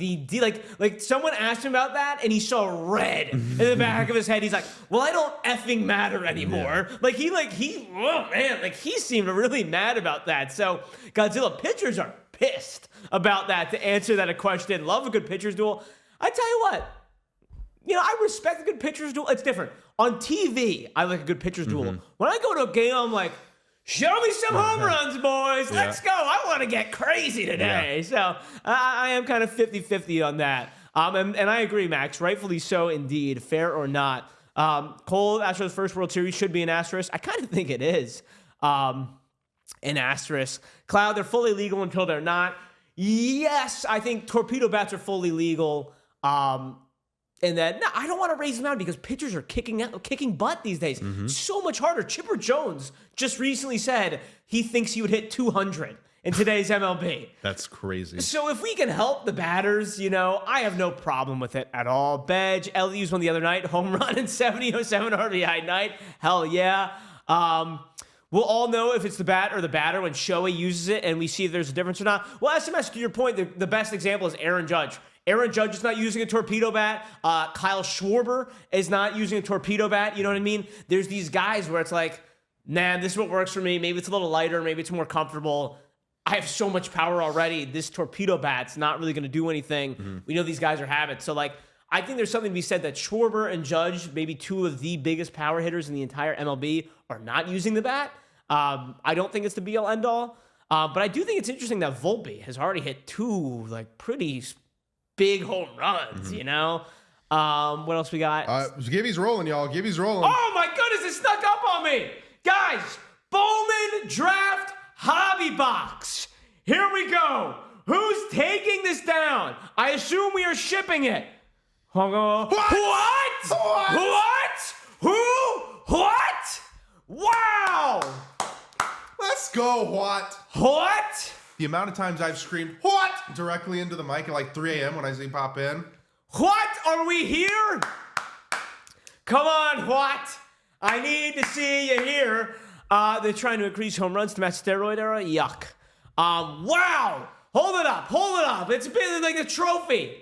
like someone asked him about that and he saw red in the back of his head. He's like, well, I don't effing matter anymore. Yeah. He seemed really mad about that. So Godzilla, pitchers are pissed about that. To answer that question, love a good pitcher's duel. I tell you what, I respect a good pitcher's duel. It's different. On TV, I like a good pitcher's duel. When I go to a game, I'm like, show me some home runs, boys. Let's go. I want to get crazy today. Yeah. So I am kind of 50-50 on that. And I agree, Max. Rightfully so, indeed. Fair or not. Cole, Astros' first World Series should be an asterisk. I kind of think it is an asterisk. Cloud, they're fully legal until they're not. Yes, I think torpedo bats are fully legal. And then, I don't want to raise them out because pitchers are kicking butt these days. So much harder. Chipper Jones just recently said he thinks he would hit 200 in today's MLB. That's crazy. So if we can help the batters, I have no problem with it at all. Bedge, LU's one the other night, home run and 70-07 RBI night. Hell yeah. We'll all know if it's the bat or the batter when Shohei uses it and we see if there's a difference or not. Well, SMS, to your point, the best example is Aaron Judge. Aaron Judge is not using a torpedo bat. Kyle Schwarber is not using a torpedo bat. You know what I mean? There's these guys where it's like, nah, this is what works for me. Maybe it's a little lighter. Maybe it's more comfortable. I have so much power already. This torpedo bat's not really going to do anything. We know these guys are habits. So, I think there's something to be said that Schwarber and Judge, maybe two of the biggest power hitters in the entire MLB, are not using the bat. I don't think it's the be-all, end-all. But I do think it's interesting that Volpe has already hit 2, pretty big home runs, What else we got? Gibby's rolling, y'all. Gibby's rolling. Oh, my goodness. It snuck up on me. Guys, Bowman Draft Hobby Box. Here we go. Who's taking this down? I assume we are shipping it. What? What? Wow. Let's go, What? The amount of times I've screamed, what? Directly into the mic at 3 a.m. when I see pop in. What? Are we here? Come on, what? I need to see you here. They're trying to increase home runs to match steroid era. Yuck. Wow. Hold it up. It's been like a trophy.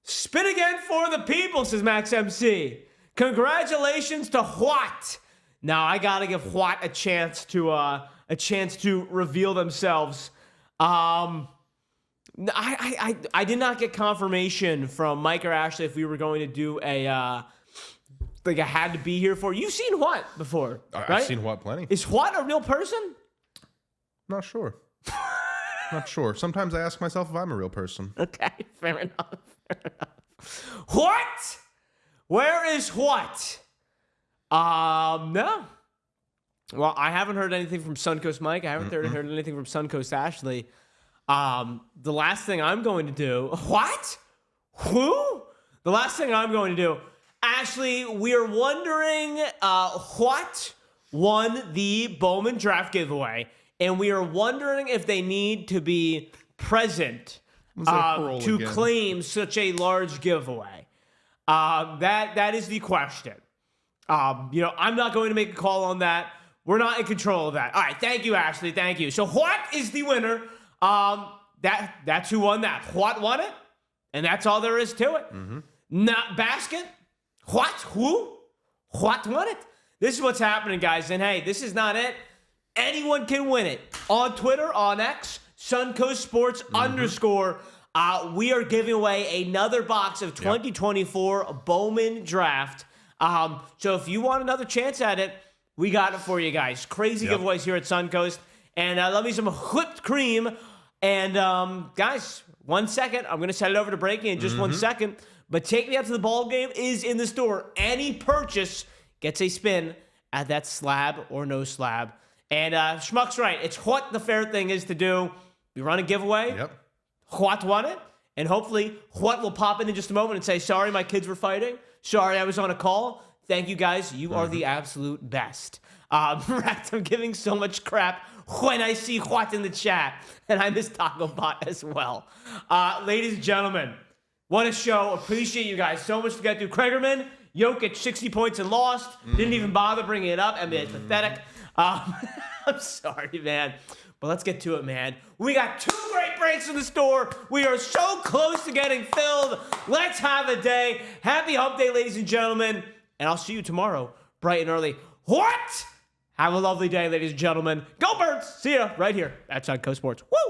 Spin again for the people, says Max MC. Congratulations to what? Now I gotta give what a chance to reveal themselves. I did not get confirmation from Mike or Ashley if we were going to do a like I had to be here for. You've seen what before, right? I've seen what plenty. Is what a real person? Not sure. Not sure. Sometimes I ask myself if I'm a real person. Okay, fair enough. What? Where is what? No. Well, I haven't heard anything from Suncoast Mike. I haven't heard anything from Suncoast Ashley. The last thing I'm going to do... What? Who? The last thing I'm going to do... Ashley, we are wondering what won the Bowman draft giveaway, and we are wondering if they need to be present to claim such a large giveaway. That is the question. I'm not going to make a call on that. We're not in control of that. All right, thank you, Ashley. Thank you. So what is the winner? That's who won that. What won it? And that's all there is to it. Not basket. What? Who? What won it? This is what's happening, guys. And hey, this is not it. Anyone can win it. On Twitter, on X, Suncoast Sports _ we are giving away another box of 2024 Bowman Draft. So if you want another chance at it, we got it for you guys. Crazy giveaways here at Suncoast. And love me some whipped cream. And guys, 1 second. I'm going to set it over to breaking in just 1 second. But Take Me Out to the Ball Game is in the store. Any purchase gets a spin at that slab or no slab. And Schmuck's right. It's what the fair thing is to do. We run a giveaway. Yep. What won it? And hopefully what will pop in just a moment and say, sorry, my kids were fighting. Sorry, I was on a call. Thank you, guys. You are the absolute best. I'm giving so much crap when I see what in the chat. And I miss Taco Bot as well. Ladies and gentlemen, what a show. Appreciate you guys so much to get through. Kregerman, Jokic, 60 points and lost. Didn't even bother bringing it up. I mean, it's pathetic. I'm sorry, man. But let's get to it, man. We got 2 great breaks in the store. We are so close to getting filled. Let's have a day. Happy hump day, ladies and gentlemen. And I'll see you tomorrow, bright and early. What? Have a lovely day, ladies and gentlemen. Go Birds. See ya right here at Suncoast Sports. Woo!